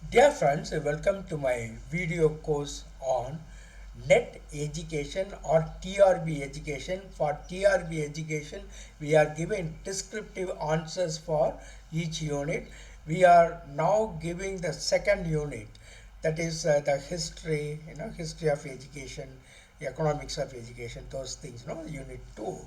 Dear friends, welcome to my video course on net education or TRB education. For TRB education, we are given descriptive answers for each unit. We are now giving the second unit, that is the history, history of education, economics of education, those things, unit 2.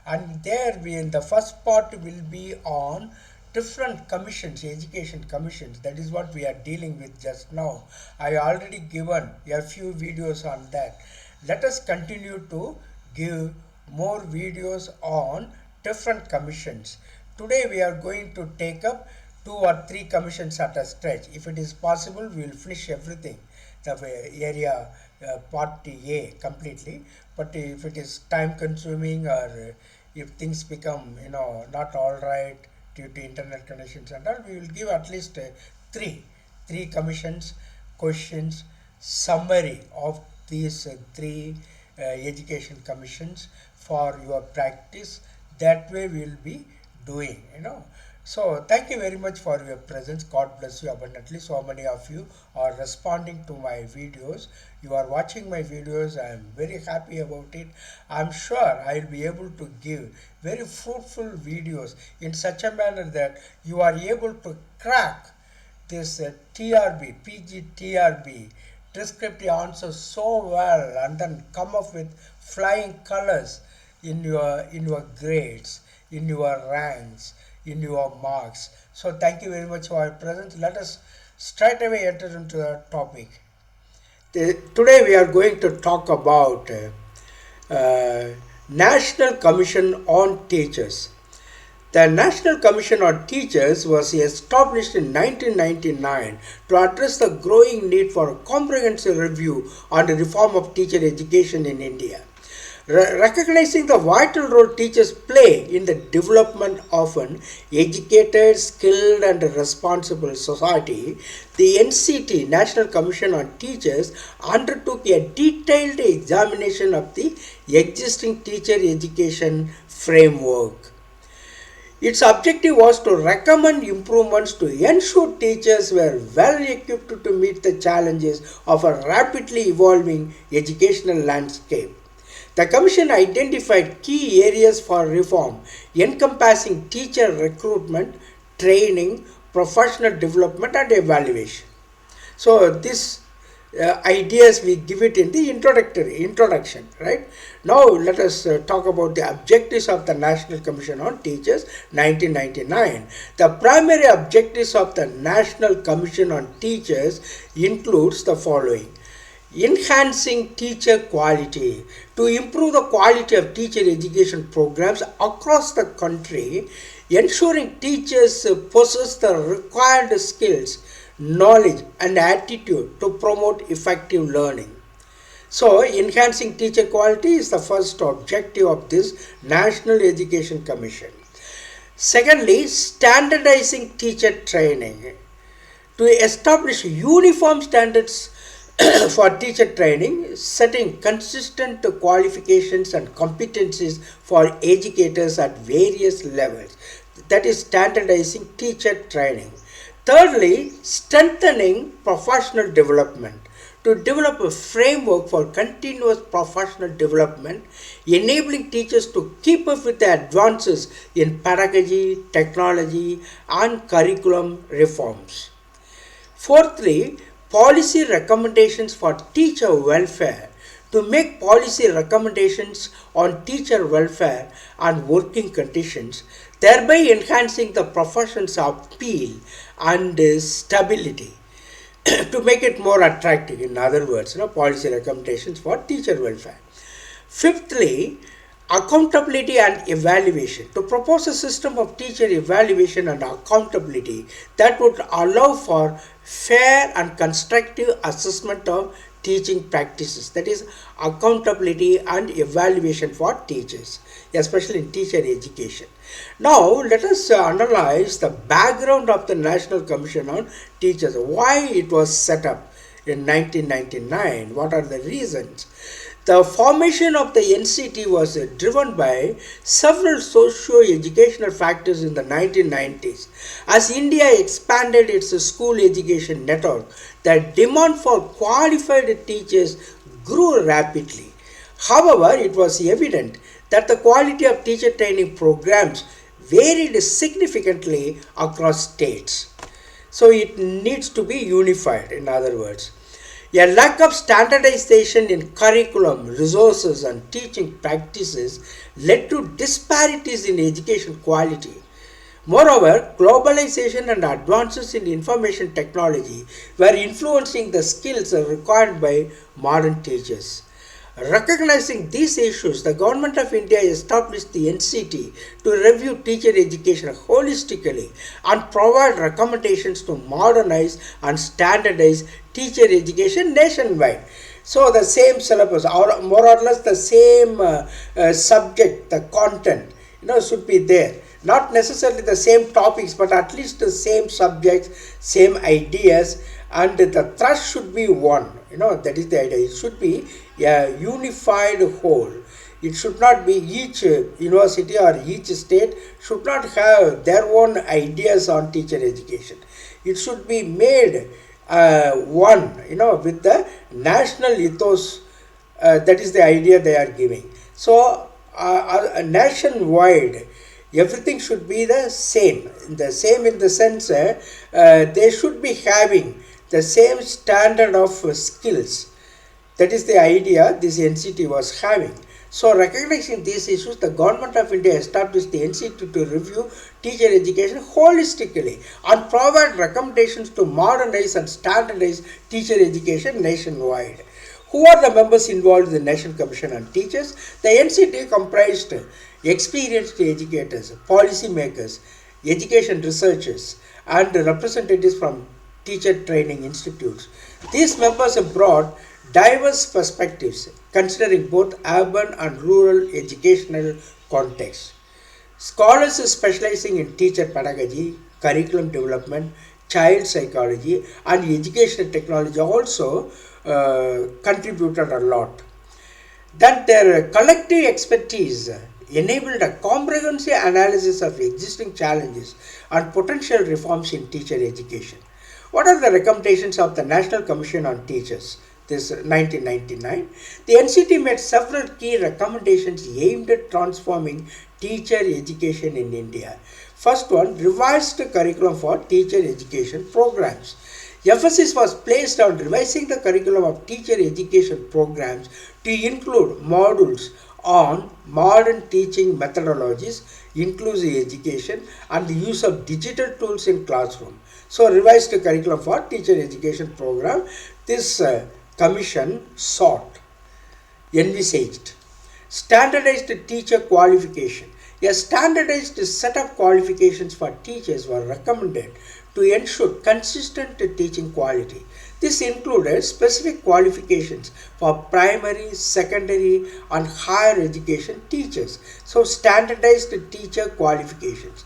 And there we in the first part will be on different commissions, education commissions. That is what we are dealing with just now. I already given a few videos on that. Let us continue to give more videos on different commissions. Today we are going to take up 2 or 3 commissions at a stretch. If it is possible, we will finish everything, the area part A completely. But if it is time consuming, or if things become not all right due to internet connections and all, we will give at least three commissions, questions, summary of these three education commissions for your practice. That way we will be doing. So thank you very much for your presence. God bless you abundantly. So many of you are responding to my videos. You are watching my videos. I am very happy about it. I am sure I will be able to give very fruitful videos in such a manner that you are able to crack this TRB, PGTRB, descriptive answers so well, and then come up with flying colors in your grades, in your ranks, in your marks. So thank you very much for your presence. Let us straight away enter into the topic. Today we are going to talk about National Commission on Teachers. The National Commission on Teachers was established in 1999 to address the growing need for a comprehensive review on the reform of teacher education in India. Recognizing the vital role teachers play in the development of an educated, skilled and responsible society, the NCT, National Commission on Teachers, undertook a detailed examination of the existing teacher education framework. Its objective was to recommend improvements to ensure teachers were well equipped to meet the challenges of a rapidly evolving educational landscape. The Commission identified key areas for reform encompassing teacher recruitment, training, professional development and evaluation. So these ideas we give it in the introduction, right? Now let us talk about the objectives of the National Commission on Teachers 1999. The primary objectives of the National Commission on Teachers includes the following: enhancing teacher quality. To improve the quality of teacher education programs across the country, ensuring teachers possess the required skills, knowledge and attitude to promote effective learning. So enhancing teacher quality is the first objective of this National Education Commission. Secondly, standardizing teacher training. To establish uniform standards for teacher training, setting consistent qualifications and competencies for educators at various levels. That is standardizing teacher training. Thirdly, strengthening professional development. To develop a framework for continuous professional development, enabling teachers to keep up with the advances in pedagogy, technology, and curriculum reforms. Fourthly, policy recommendations for teacher welfare. To make policy recommendations on teacher welfare and working conditions, thereby enhancing the profession's appeal and stability. To make it more attractive, in other words, policy recommendations for teacher welfare. Fifthly, accountability and evaluation. To propose a system of teacher evaluation and accountability that would allow for fair and constructive assessment of teaching practices. That is accountability and evaluation for teachers, especially in teacher education. Now let us analyze the background of the National Commission on Teachers. Why it was set up in 1999. What are the reasons? The formation of the NCT was driven by several socio-educational factors in the 1990s. As India expanded its school education network, the demand for qualified teachers grew rapidly. However, it was evident that the quality of teacher training programs varied significantly across states. So it needs to be unified, in other words. A lack of standardization in curriculum, resources, and teaching practices led to disparities in education quality. Moreover, globalization and advances in information technology were influencing the skills required by modern teachers. Recognizing these issues, the Government of India established the NCT to review teacher education holistically and provide recommendations to modernize and standardize teacher education nationwide. So the same syllabus, or more or less the same subject, the content, should be there. Not necessarily the same topics, but at least the same subjects, same ideas, and the thrust should be one. That is the idea. It should be a unified whole. It should not be each university or each state should not have their own ideas on teacher education. It should be made one, with the national ethos. That is the idea they are giving. So, nationwide, everything should be the same. The same in the sense they should be having the same standard of skills. That is the idea this NCT was having. So, recognizing these issues, the Government of India established the NCT to review teacher education holistically and provide recommendations to modernize and standardize teacher education nationwide. Who are the members involved in the National Commission on Teachers? The NCT comprised experienced educators, policy makers, education researchers, and representatives from teacher training institutes. These members have brought diverse perspectives considering both urban and rural educational contexts. Scholars specializing in teacher pedagogy, curriculum development, child psychology, and educational technology also contributed a lot. That their collective expertise enabled a comprehensive analysis of existing challenges and potential reforms in teacher education. What are the recommendations of the National Commission on Teachers? This 1999. The NCT made several key recommendations aimed at transforming teacher education in India. First one, revised curriculum for teacher education programs. Emphasis was placed on revising the curriculum of teacher education programs to include modules on modern teaching methodologies, inclusive education, and the use of digital tools in classroom. So, revised curriculum for teacher education program. This commission envisaged standardized teacher qualification. A standardized set of qualifications for teachers were recommended to ensure consistent teaching quality. This included specific qualifications for primary, secondary, and higher education teachers. So, standardized teacher qualifications.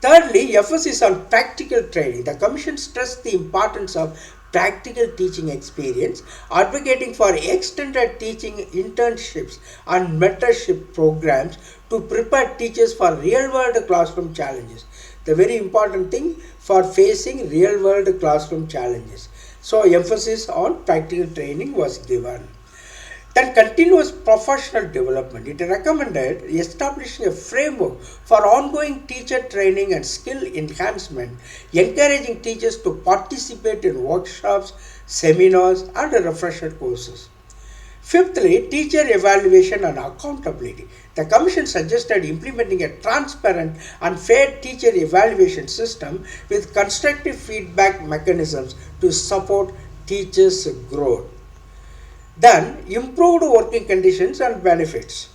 Thirdly, emphasis on practical training. The Commission stressed the importance of practical teaching experience, advocating for extended teaching internships and mentorship programs to prepare teachers for real-world classroom challenges. The very important thing for facing real-world classroom challenges. So, emphasis on practical training was given. Then continuous professional development. It recommended establishing a framework for ongoing teacher training and skill enhancement, encouraging teachers to participate in workshops, seminars, and refresher courses. Fifthly, teacher evaluation and accountability. The Commission suggested implementing a transparent and fair teacher evaluation system with constructive feedback mechanisms to support teachers' growth. Then, improved working conditions and benefits.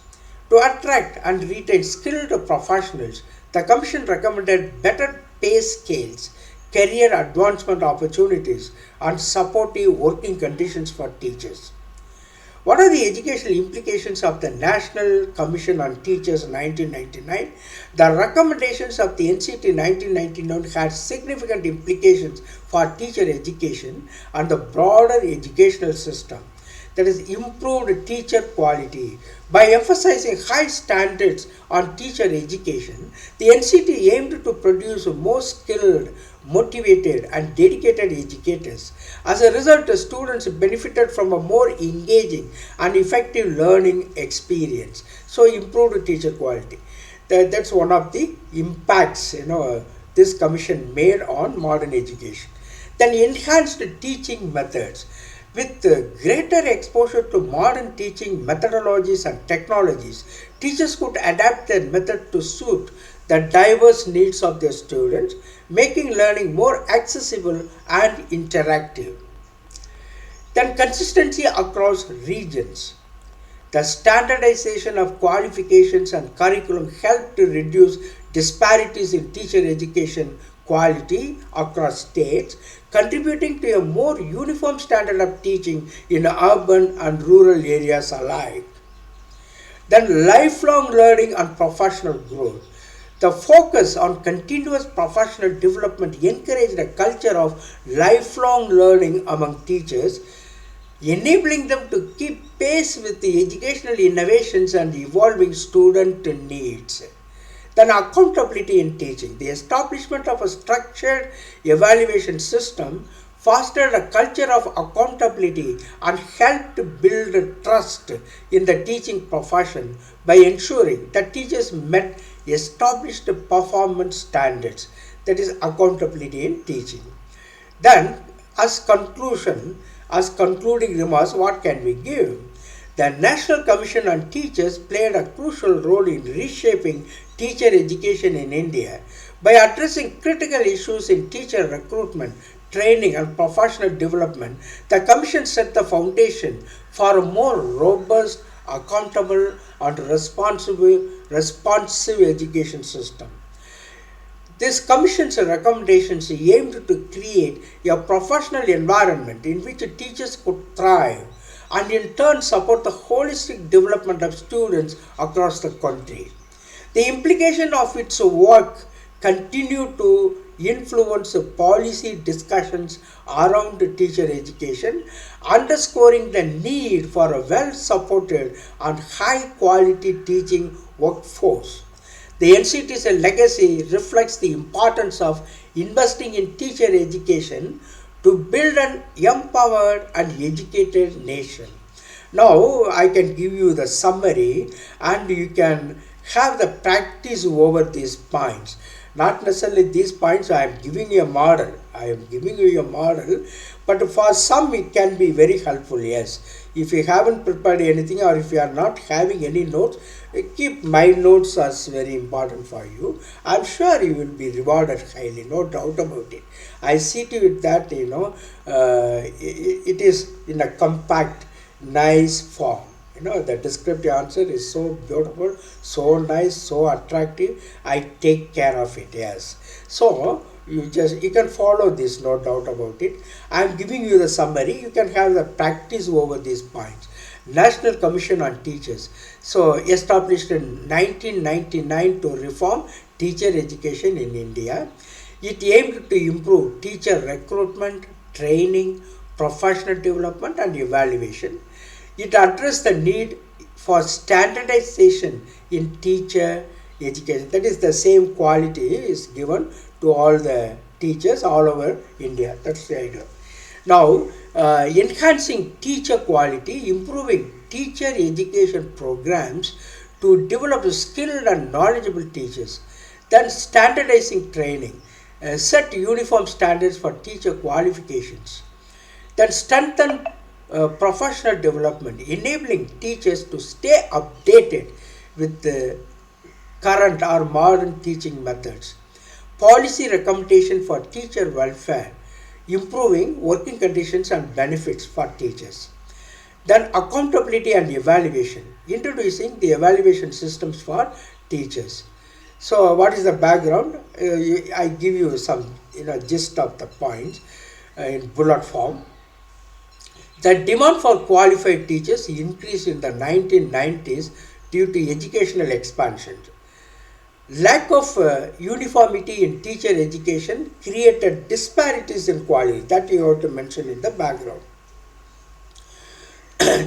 To attract and retain skilled professionals, the Commission recommended better pay scales, career advancement opportunities, and supportive working conditions for teachers. What are the educational implications of the National Commission on Teachers 1999? The recommendations of the NCT 1999 had significant implications for teacher education and the broader educational system. that is improved teacher quality. By emphasizing high standards on teacher education, the NCT aimed to produce more skilled, motivated and dedicated educators. As a result, the students benefited from a more engaging and effective learning experience. So improved teacher quality. That's one of the impacts this commission made on modern education. Then enhanced teaching methods. With greater exposure to modern teaching methodologies and technologies, teachers could adapt their method to suit the diverse needs of their students, making learning more accessible and interactive. Then consistency across regions. The standardization of qualifications and curriculum helped to reduce disparities in teacher education quality across states, contributing to a more uniform standard of teaching in urban and rural areas alike. Then lifelong learning and professional growth. The focus on continuous professional development encouraged a culture of lifelong learning among teachers, enabling them to keep pace with the educational innovations and evolving student needs. Then accountability in teaching. The establishment of a structured evaluation system fostered a culture of accountability and helped build trust in the teaching profession by ensuring that teachers met established performance standards. That is accountability in teaching. Then as concluding remarks, what can we give? The National Commission on Teachers played a crucial role in reshaping teacher education in India by addressing critical issues in teacher recruitment, training and professional development. The Commission set the foundation for a more robust, accountable and responsive education system. This Commission's recommendations aimed to create a professional environment in which teachers could thrive and in turn support the holistic development of students across the country. The implication of its work continue to influence policy discussions around teacher education, underscoring the need for a well-supported and high-quality teaching workforce. The NCT's legacy reflects the importance of investing in teacher education to build an empowered and educated nation. Now I can give you the summary and you can have the practice over these points. Not necessarily these points, I am giving you a model. But for some it can be very helpful, yes. If you haven't prepared anything or if you are not having any notes, keep my notes as very important for you. I am sure you will be rewarded highly, no doubt about it. I see to it that, it is in a compact, nice form. The descriptive answer is so beautiful, so nice, so attractive. I take care of it, yes. So, you can follow this, no doubt about it. I am giving you the summary. You can have the practice over these points. National Commission on Teachers. So, established in 1999 to reform teacher education in India. It aimed to improve teacher recruitment, training, professional development and evaluation. It addressed the need for standardization in teacher education. That is, the same quality is given to all the teachers all over India. That's the idea. Now, enhancing teacher quality, improving teacher education programs to develop skilled and knowledgeable teachers. Then standardizing training, set uniform standards for teacher qualifications. Then strengthen professional development, enabling teachers to stay updated with the current or modern teaching methods. Policy recommendation for teacher welfare, improving working conditions and benefits for teachers. Then accountability and evaluation, introducing the evaluation systems for teachers. So what is the background? I give you some gist of the points in bullet form. The demand for qualified teachers increased in the 1990s due to educational expansion. Lack of uniformity in teacher education created disparities in quality. That you have to mention in the background.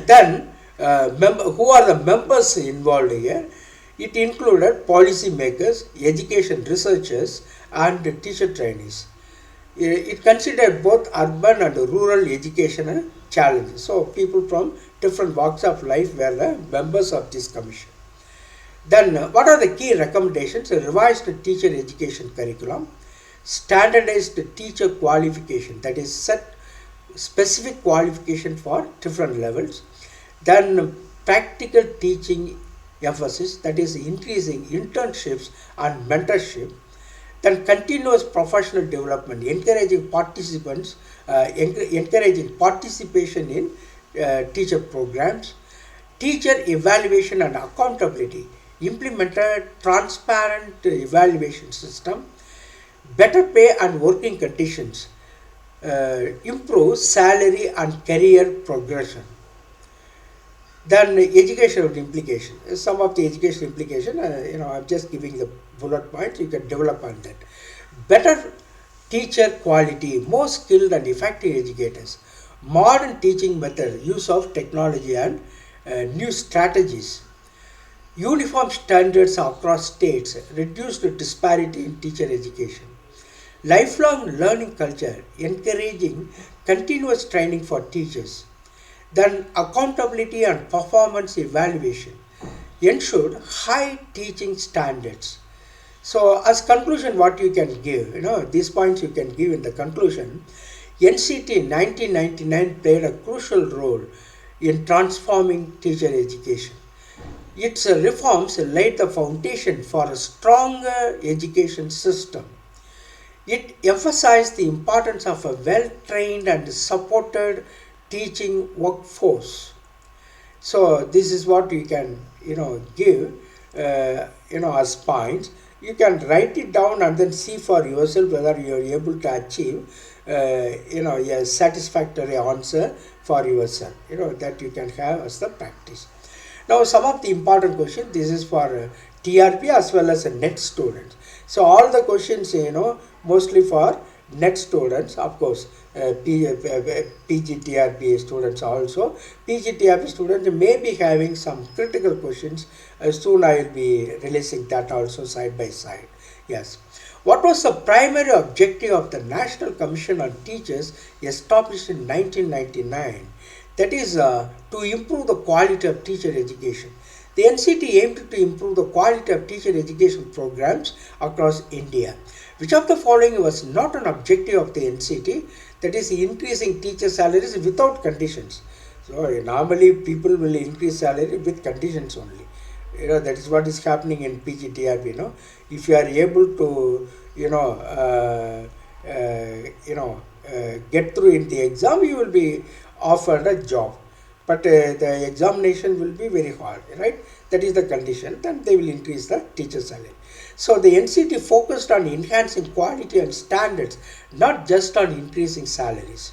Then, who are the members involved here? It included policy makers, education researchers, and teacher trainees. It considered both urban and rural educational challenges. So, people from different walks of life were the members of this commission. Then, what are the key recommendations? A revised teacher education curriculum, standardized teacher qualification, that is, set specific qualification for different levels. Then, practical teaching emphasis, that is, increasing internships and mentorship. Then, continuous professional development, encouraging participants, encouraging participation in teacher programs. Teacher evaluation and accountability, implemented transparent evaluation system. Better pay and working conditions, improve salary and career progression. Then educational implication. Some of the educational implication, I'm just giving the bullet points. You can develop on that. Better teacher quality, more skilled and effective educators. Modern teaching method, use of technology and new strategies. Uniform standards across states, reduced disparity in teacher education. Lifelong learning culture, encouraging continuous training for teachers. Then accountability and performance evaluation, ensure high teaching standards. So as conclusion, what you can give, these points you can give in the conclusion. NCT in 1999 played a crucial role in transforming teacher education. Its reforms laid the foundation for a stronger education system. It emphasized the importance of a well-trained and supported teaching workforce. So this is what you can give as points. You can write it down and then see for yourself whether you are able to achieve a satisfactory answer for yourself, that you can have as the practice. Now some of the important questions, this is for TRP as well as NET students. So all the questions, mostly for NET students, of course, PGTRB students also. PGTRB students may be having some critical questions. Soon I will be releasing that also side by side. Yes. What was the primary objective of the National Commission on Teachers established in 1999? That is to improve the quality of teacher education. The NCT aimed to improve the quality of teacher education programs across India. Which of the following was not an objective of the NCT? That is increasing teacher salaries without conditions. So normally people will increase salary with conditions only. That is what is happening in PGTRB. If you are able to get through in the exam, you will be offered a job. But the examination will be very hard, right? That is the condition. Then they will increase the teacher salary. So the NCT focused on enhancing quality and standards, not just on increasing salaries.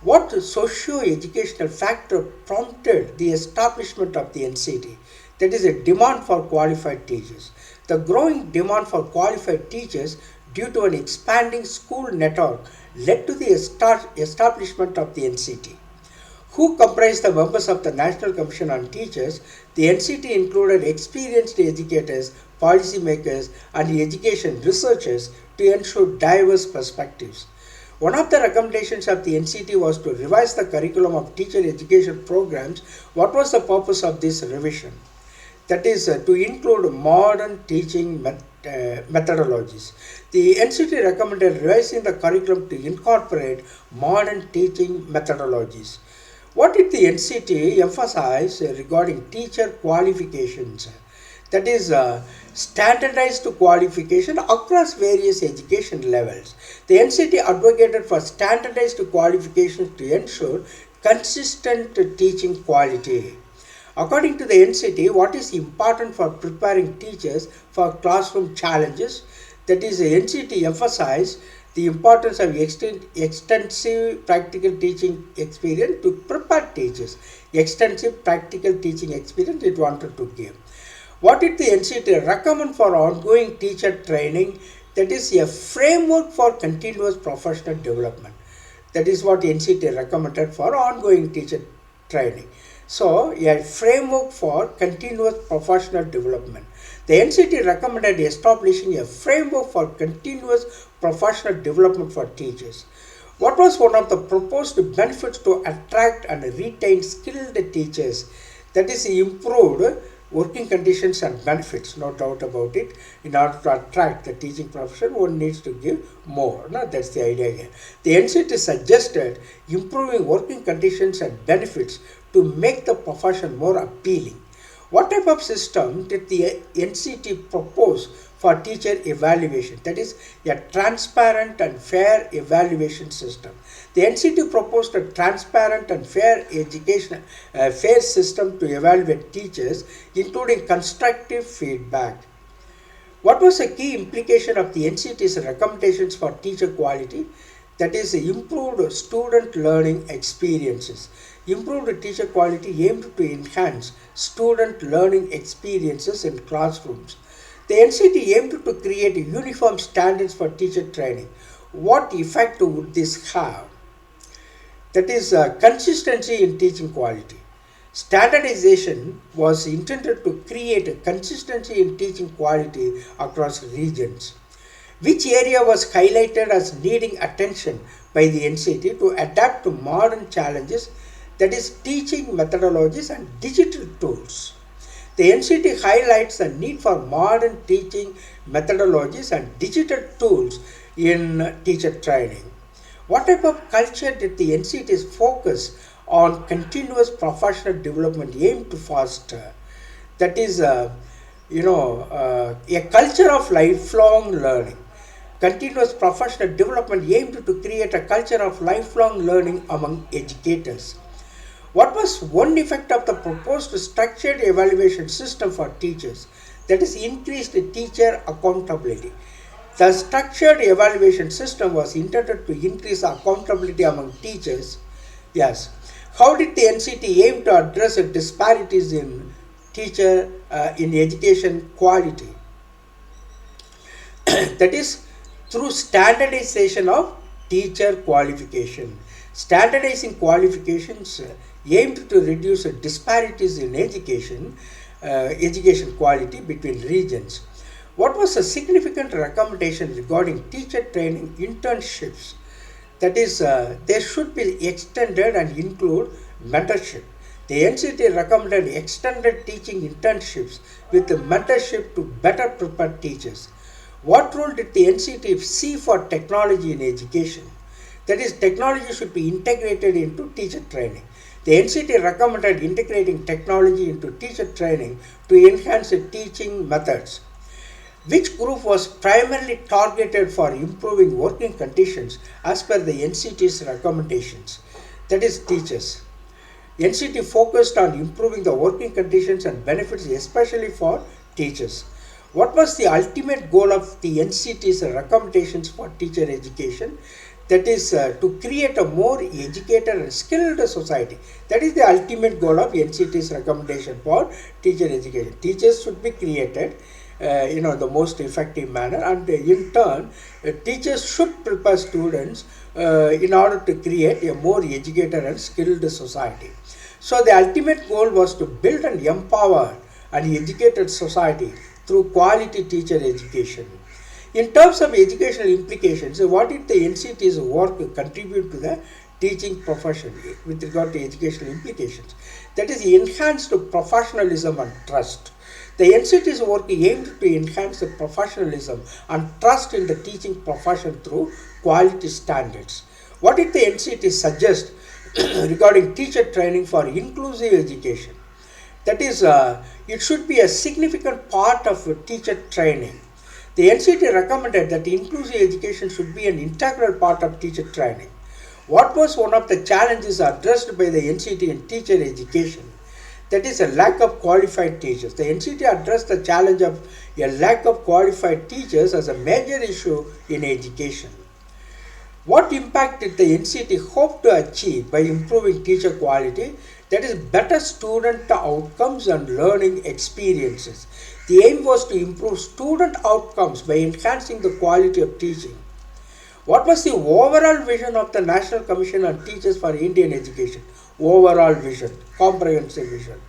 What socio-educational factor prompted the establishment of the NCT? That is a demand for qualified teachers. The growing demand for qualified teachers due to an expanding school network led to the establishment of the NCT. Who comprised the members of the National Commission on Teachers? The NCT included experienced educators, policymakers, and education researchers to ensure diverse perspectives. One of the recommendations of the NCT was to revise the curriculum of teacher education programs. What was the purpose of this revision? That is to include modern teaching methodologies. The NCT recommended revising the curriculum to incorporate modern teaching methodologies. What did the NCT emphasize regarding teacher qualifications? That is standardized qualification across various education levels. The NCT advocated for standardized qualifications to ensure consistent teaching quality. According to the NCT, what is important for preparing teachers for classroom challenges? That is, the NCT emphasized the importance of extensive practical teaching experience to prepare teachers. Extensive practical teaching experience it wanted to give. What did the NCT recommend for ongoing teacher training? That is a framework for continuous professional development. That is what NCT recommended for ongoing teacher training. So, a framework for continuous professional development. The NCT recommended establishing a framework for continuous professional development for teachers. What was one of the proposed benefits to attract and retain skilled teachers? That is improved working conditions and benefits, no doubt about it. In order to attract the teaching profession, one needs to give more. No, that's the idea here. The NCT suggested improving working conditions and benefits to make the profession more appealing. What type of system did the NCT propose for teacher evaluation? That is a transparent and fair evaluation system. The NCT proposed a transparent and fair fair system to evaluate teachers, including constructive feedback. What was the key implication of the NCT's recommendations for teacher quality? That is improved student learning experiences. Improved teacher quality aimed to enhance student learning experiences in classrooms. The NCT aimed to create uniform standards for teacher training. What effect would this have? That is consistency in teaching quality. Standardization was intended to create a consistency in teaching quality across regions. Which area was highlighted as needing attention by the NCT to adapt to modern challenges, that is teaching methodologies and digital tools? The NCT highlights the need for modern teaching methodologies and digital tools in teacher training. What type of culture did the NCT's focus on continuous professional development aim to foster? That is, a culture of lifelong learning. Continuous professional development aimed to create a culture of lifelong learning among educators. What was one effect of the proposed structured evaluation system for teachers? That is increased teacher accountability. The structured evaluation system was intended to increase accountability among teachers. Yes. How did the NCT aim to address the disparities in in education quality? That is through standardization of teacher qualification. Standardizing qualifications aimed to reduce disparities in education quality between regions. What was a significant recommendation regarding teacher training internships? That is, they should be extended and include mentorship. The NCT recommended extended teaching internships with mentorship to better prepare teachers. What role did the NCT see for technology in education? That is, technology should be integrated into teacher training. The NCT recommended integrating technology into teacher training to enhance the teaching methods. Which group was primarily targeted for improving working conditions as per the NCT's recommendations? That is teachers. NCT focused on improving the working conditions and benefits especially for teachers. What was the ultimate goal of the NCT's recommendations for teacher education? That is to create a more educated and skilled society. That is the ultimate goal of NCT's recommendation for teacher education. Teachers should be created the most effective manner, and in turn teachers should prepare students in order to create a more educated and skilled society. So the ultimate goal was to build and empower an educated society through quality teacher education. In terms of educational implications, what did the NCT's work contribute to the teaching profession with regard to educational implications? That is enhanced professionalism and trust. The NCT's work aimed to enhance the professionalism and trust in the teaching profession through quality standards. What did the NCT suggest regarding teacher training for inclusive education? That is, it should be a significant part of teacher training. The NCT recommended that inclusive education should be an integral part of teacher training. What was one of the challenges addressed by the NCT in teacher education? That is a lack of qualified teachers. The NCT addressed the challenge of a lack of qualified teachers as a major issue in education. What impact did the NCT hope to achieve by improving teacher quality? That is better student outcomes and learning experiences. The aim was to improve student outcomes by enhancing the quality of teaching. What was the overall vision of the National Commission on Teachers for Indian Education? Overall vision, comprehensive vision.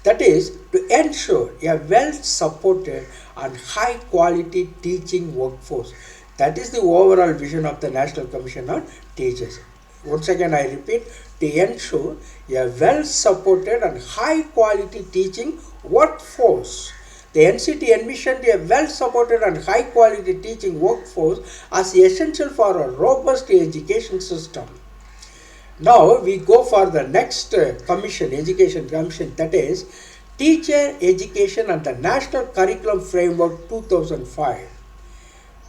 That is to ensure a well-supported and high-quality teaching workforce. That is the overall vision of the National Commission on Teachers. Once again, I repeat, to ensure a well-supported and high-quality teaching workforce. The NCT envisioned a well-supported and high-quality teaching workforce as essential for a robust education system. Now we go for the next commission, education commission, that is Teacher Education and the National Curriculum Framework 2005.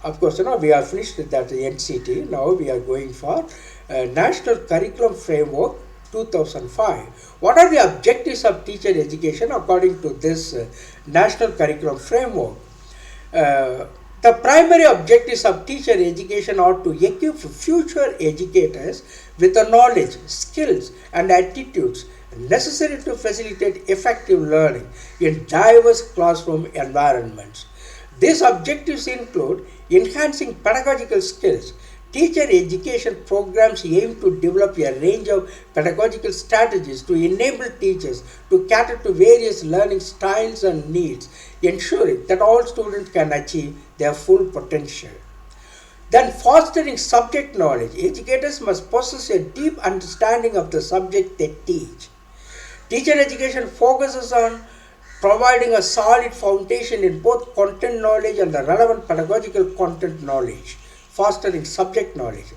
Of course, we are finished with that NCT. Now we are going for National Curriculum Framework 2005. What are the objectives of teacher education according to this National Curriculum Framework? The primary objectives of teacher education are to equip future educators with the knowledge, skills, and attitudes necessary to facilitate effective learning in diverse classroom environments. These objectives include enhancing pedagogical skills. Teacher education programs aim to develop a range of pedagogical strategies to enable teachers to cater to various learning styles and needs, ensuring that all students can achieve their full potential. Then fostering subject knowledge. Educators must possess a deep understanding of the subject they teach. Teacher education focuses on providing a solid foundation in both content knowledge and the relevant pedagogical content knowledge. Fostering subject knowledge.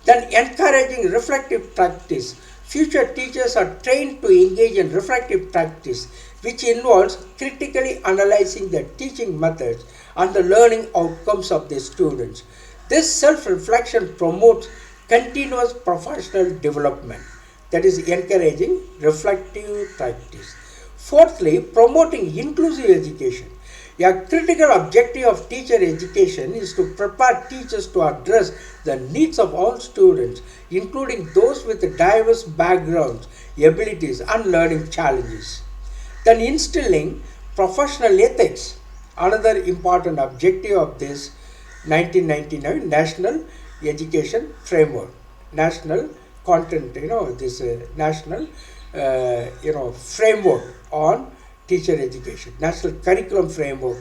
Then encouraging reflective practice. Future teachers are trained to engage in reflective practice, which involves critically analyzing their teaching methods and the learning outcomes of their students. This self-reflection promotes continuous professional development. That is encouraging reflective practice. Fourthly, promoting inclusive education. A critical objective of teacher education is to prepare teachers to address the needs of all students, including those with diverse backgrounds, abilities, and learning challenges. Then instilling professional ethics, another important objective of this 1999 National Education Framework, National Content, this national, framework on teacher education, National Curriculum Framework,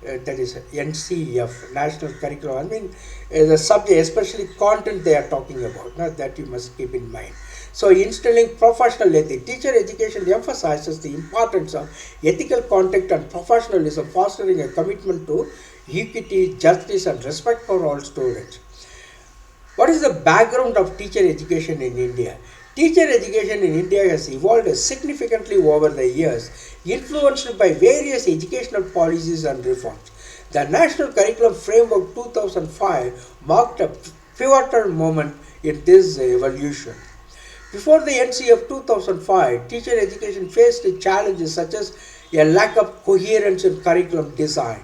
that is NCF, National Curriculum. The subject, especially content they are talking about, that you must keep in mind. So, instilling professional ethics. Teacher education emphasizes the importance of ethical conduct and professionalism, fostering a commitment to equity, justice, and respect for all students. What is the background of teacher education in India? Teacher education in India has evolved significantly over the years, influenced by various educational policies and reforms. The National Curriculum Framework 2005 marked a pivotal moment in this evolution. Before the NCF 2005, teacher education faced challenges such as a lack of coherence in curriculum design,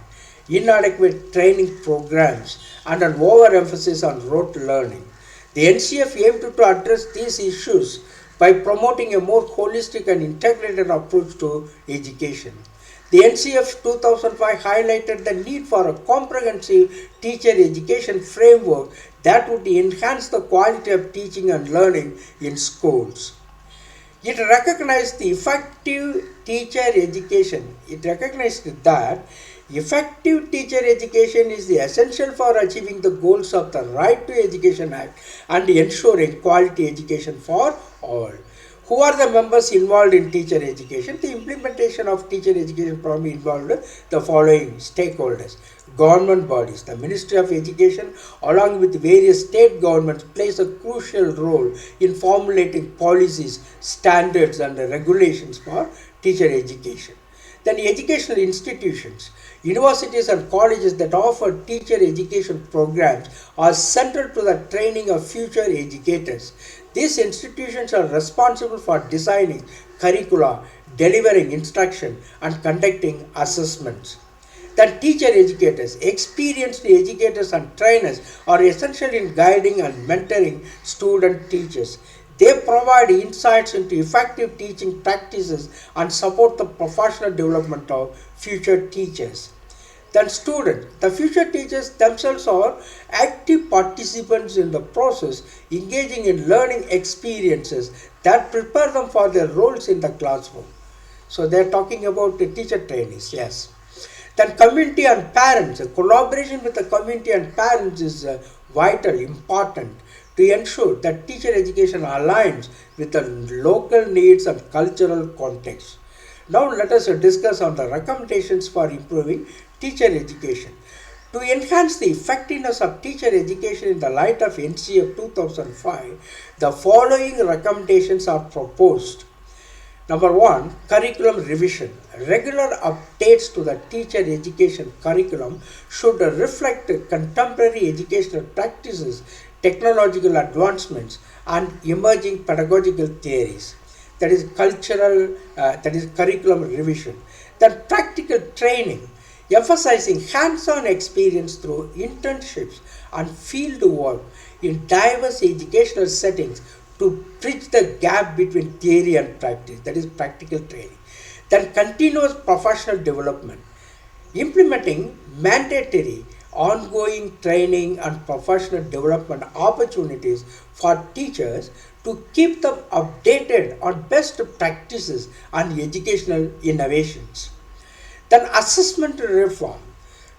inadequate training programs, and an overemphasis on rote learning. The NCF aimed to address these issues by promoting a more holistic and integrated approach to education. The NCF 2005 highlighted the need for a comprehensive teacher education framework that would enhance the quality of teaching and learning in schools. It recognized the effective teacher education. It recognized that effective teacher education is the essential for achieving the goals of the Right to Education Act and ensuring quality education for all. Who are the members involved in teacher education? The implementation of teacher education program involved the following stakeholders. Government bodies. The Ministry of Education along with various state governments plays a crucial role in formulating policies, standards and regulations for teacher education. Then educational institutions. Universities and colleges that offer teacher education programs are central to the training of future educators. These institutions are responsible for designing curricula, delivering instruction, and conducting assessments. Then teacher educators, experienced educators and trainers are essential in guiding and mentoring student teachers. They provide insights into effective teaching practices and support the professional development of future teachers. Then students, the future teachers themselves are active participants in the process, engaging in learning experiences that prepare them for their roles in the classroom. So they are talking about the teacher trainees, yes. Then community and parents, collaboration with the community and parents is vital, important to ensure that teacher education aligns with the local needs and cultural context. Now let us discuss on the recommendations for improving teacher education. To enhance the effectiveness of teacher education in the light of NCF 2005, the following recommendations are proposed. Number 1, curriculum revision. Regular updates to the teacher education curriculum should reflect contemporary educational practices, technological advancements, and emerging pedagogical theories. That is curriculum revision. Then practical training, emphasizing hands-on experience through internships and field work in diverse educational settings to bridge the gap between theory and practice, that is practical training. Then continuous professional development, implementing mandatory ongoing training and professional development opportunities for teachers to keep them updated on best practices and educational innovations. Then assessment reform,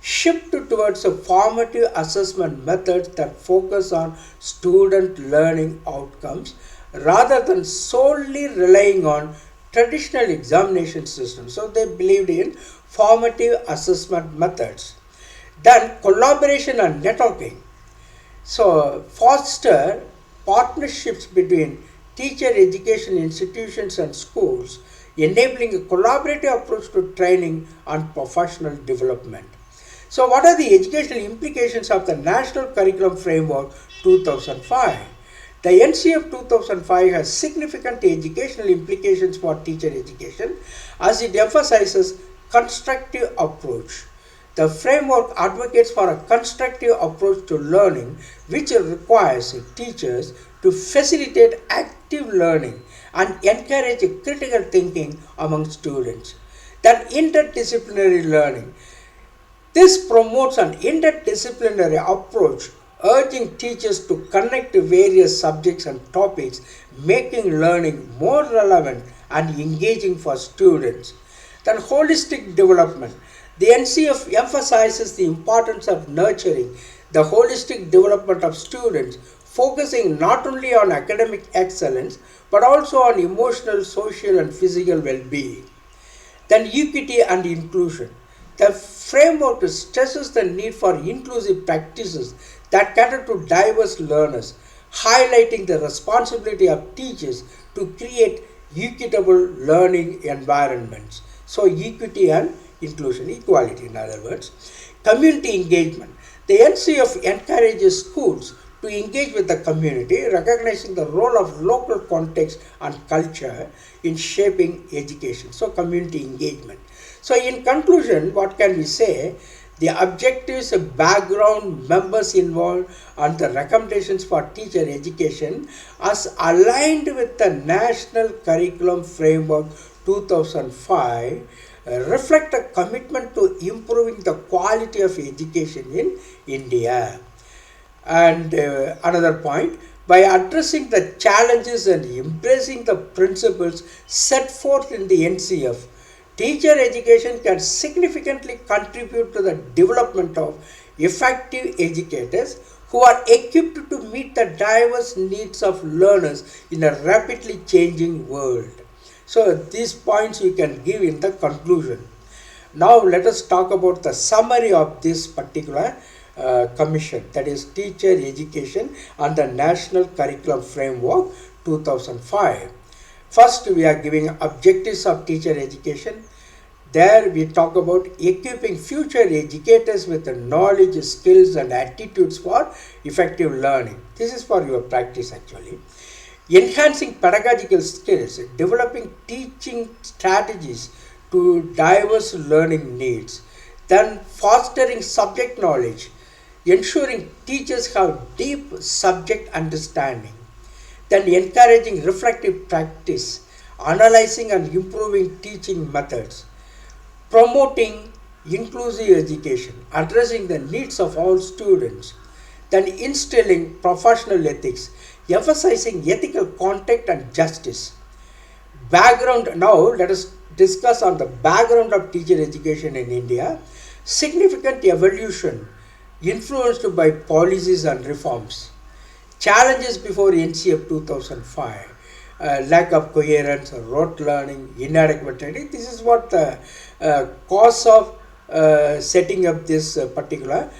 shift towards a formative assessment methods that focus on student learning outcomes rather than solely relying on traditional examination systems. So they believed in formative assessment methods. Then collaboration and networking. So foster partnerships between teacher education institutions and schools, enabling a collaborative approach to training and professional development. So what are the educational implications of the National Curriculum Framework 2005? The NCF 2005 has significant educational implications for teacher education as it emphasizes constructive approach. The framework advocates for a constructive approach to learning which requires teachers to facilitate active learning and encourage critical thinking among students. Then interdisciplinary learning. This promotes an interdisciplinary approach, urging teachers to connect various subjects and topics, making learning more relevant and engaging for students. Then holistic development. The NCF emphasizes the importance of nurturing the holistic development of students, focusing not only on academic excellence but also on emotional, social, and physical well-being. Then equity and inclusion. The framework stresses the need for inclusive practices that cater to diverse learners, highlighting the responsibility of teachers to create equitable learning environments. So equity and inclusion, equality in other words. Community engagement. The NCF encourages schools to engage with the community, recognizing the role of local context and culture in shaping education. So community engagement. So in conclusion, what can we say? The objectives, background, members involved, and the recommendations for teacher education as aligned with the National Curriculum Framework 2005 reflect a commitment to improving the quality of education in India. And another point, by addressing the challenges and embracing the principles set forth in the NCF, teacher education can significantly contribute to the development of effective educators who are equipped to meet the diverse needs of learners in a rapidly changing world. So these points we can give in the conclusion. Now let us talk about the summary of this particular commission, that is teacher education and the National Curriculum Framework 2005. First, we are giving objectives of teacher education. There we talk about equipping future educators with the knowledge, skills and attitudes for effective learning. This is for your practice actually. Enhancing pedagogical skills, developing teaching strategies to diverse learning needs. Then fostering subject knowledge, ensuring teachers have deep subject understanding. Then encouraging reflective practice, analyzing and improving teaching methods, promoting inclusive education, addressing the needs of all students, then instilling professional ethics, emphasizing ethical conduct and justice. Background. Now let us discuss on the background of teacher education in India. Significant evolution influenced by policies and reforms. Challenges before NCF 2005. Lack of coherence, rote learning, inadequate training. This is what the cause of setting up this particular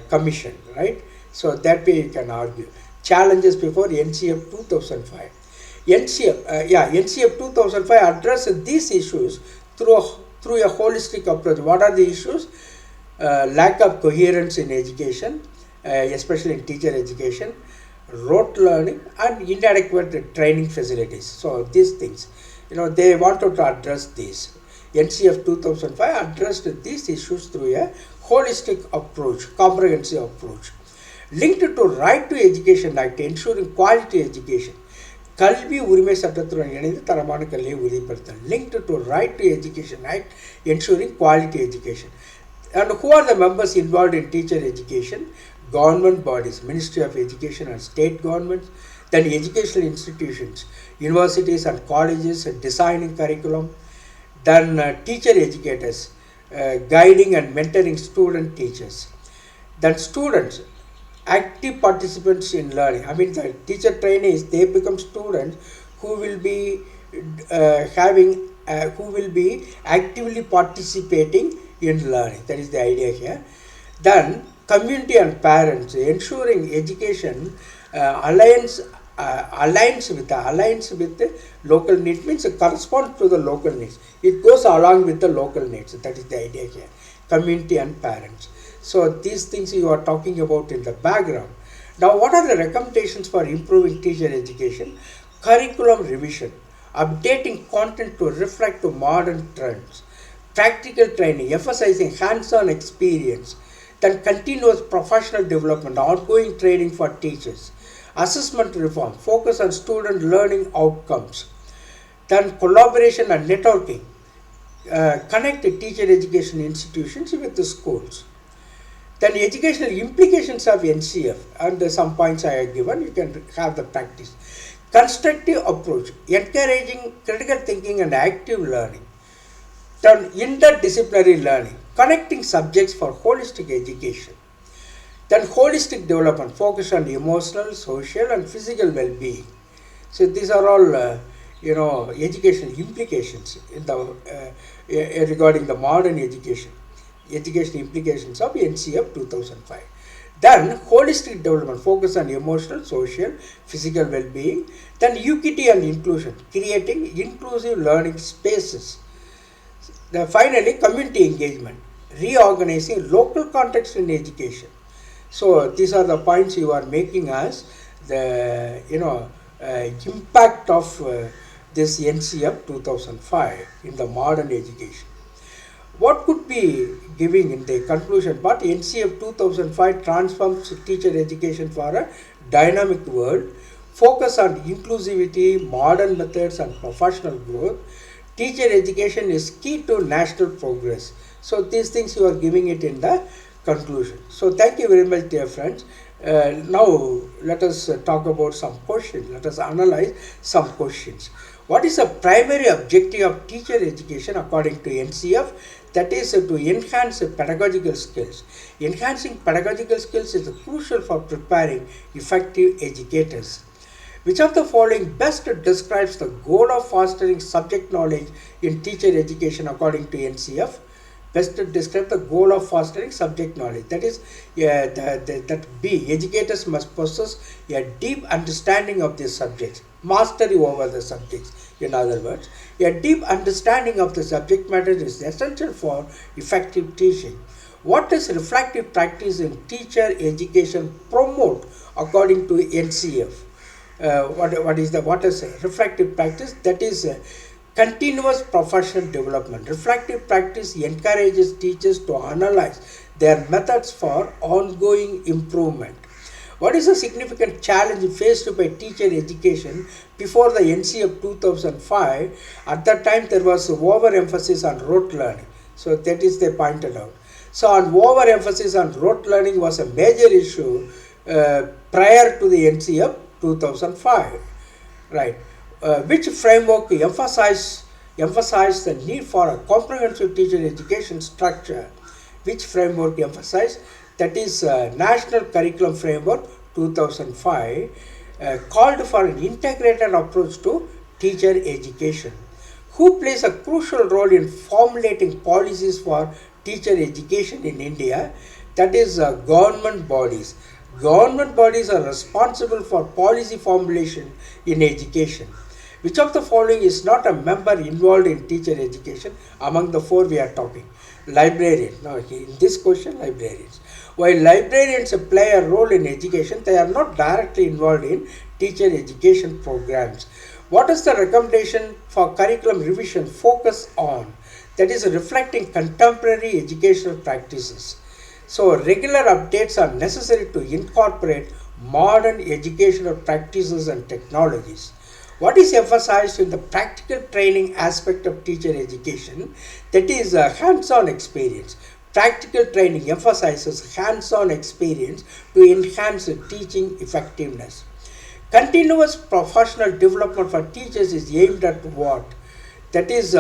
commission, right? So that way you can argue. Challenges before NCF 2005. NCF 2005 addressed these issues through a holistic approach. What are the issues? Lack of coherence in education, especially in teacher education, rote learning, and inadequate training facilities. So these things, they wanted to address these. NCF 2005 addressed these issues through a holistic approach, comprehensive approach. Linked to Right to Education Act, ensuring quality education. கல்வி உரிமை சட்டத்துடன் இணைந்து தரமான கல்வியை உறுதிப்படுத்தல். Linked to Right to Education Act, ensuring quality education. And who are the members involved in teacher education? Government bodies, Ministry of Education and state governments, then educational institutions, universities and colleges designing curriculum, then teacher educators, guiding and mentoring student teachers, then students, active participants in learning. I mean, the teacher trainees, they become students who will be who will be actively participating in learning. That is the idea here. Then community and parents, ensuring education aligns with the local needs, means it corresponds to the local needs. It goes along with the local needs. That is the idea here. Community and parents. So these things you are talking about in the background. Now what are the recommendations for improving teacher education? Curriculum revision, updating content to reflect to modern trends, practical training, emphasizing hands-on experience, then continuous professional development, ongoing training for teachers, assessment reform, focus on student learning outcomes, then collaboration and networking, connect teacher education institutions with the schools. Then educational implications of NCF, and some points I have given, you can have the practice. Constructive approach, encouraging critical thinking and active learning. Then interdisciplinary learning, connecting subjects for holistic education. Then holistic development, focus on emotional, social and physical well-being. So these are all educational implications in the regarding the modern education implications of NCF 2005. Then holistic development, focus on emotional, social, physical well-being. Then equity and inclusion, creating inclusive learning spaces. Then finally, community engagement, reorganizing local context in education. So these are the points you are making as the impact of this NCF 2005 in the modern education. What could be giving in the conclusion part? NCF 2005 transforms teacher education for a dynamic world, focus on inclusivity, modern methods and professional growth. Teacher education is key to national progress. So these things you are giving it in the conclusion. So thank you very much, dear friends. Now let us talk about some questions. Let us analyze some questions. What is the primary objective of teacher education according to NCF? That is to enhance pedagogical skills. Enhancing pedagogical skills is crucial for preparing effective educators. Which of the following best describes the goal of fostering subject knowledge in teacher education according to NCF? Best describe the goal of fostering subject knowledge. That is, that B, educators must possess a deep understanding of these subjects, mastery over the subjects. In other words, a deep understanding of the subject matter is essential for effective teaching. What does reflective practice in teacher education promote according to NCF? What is reflective practice? That is continuous professional development. Reflective practice encourages teachers to analyze their methods for ongoing improvement. What is a significant challenge faced by teacher education before the NCF 2005? At that time, there was overemphasis on rote learning. So that is they pointed out. So on overemphasis on rote learning was a major issue prior to the NCF 2005, right? Which framework emphasized the need for a comprehensive teacher education structure. Which framework emphasized? That is National Curriculum Framework 2005 called for an integrated approach to teacher education, who plays a crucial role in formulating policies for teacher education in India, that is government bodies. Government bodies are responsible for policy formulation in education. Which of the following is not a member involved in teacher education among the four we are talking? Librarians. Now, in this question, librarians. While librarians play a role in education, they are not directly involved in teacher education programs. What is the recommendation for curriculum revision focus on? That is reflecting contemporary educational practices. So regular updates are necessary to incorporate modern educational practices and technologies. What is emphasized in the practical training aspect of teacher education? That is hands-on experience. Practical training emphasizes hands-on experience to enhance teaching effectiveness. Continuous professional development for teachers is aimed at what? That is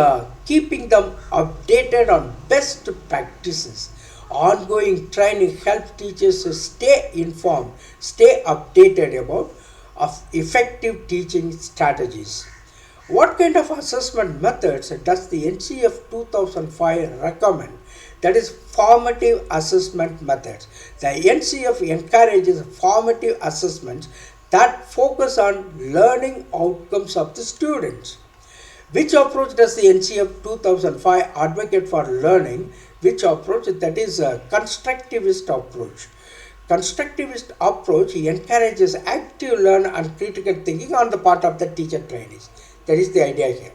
keeping them updated on best practices. Ongoing training helps teachers to stay informed, stay updated about effective teaching strategies. What kind of assessment methods does the NCF 2005 recommend? That is formative assessment methods. The NCF encourages formative assessments that focus on learning outcomes of the students. Which approach does the NCF 2005 advocate for learning? Which approach? That is a constructivist approach. Constructivist approach encourages active learn and critical thinking on the part of the teacher trainees. That is the idea here.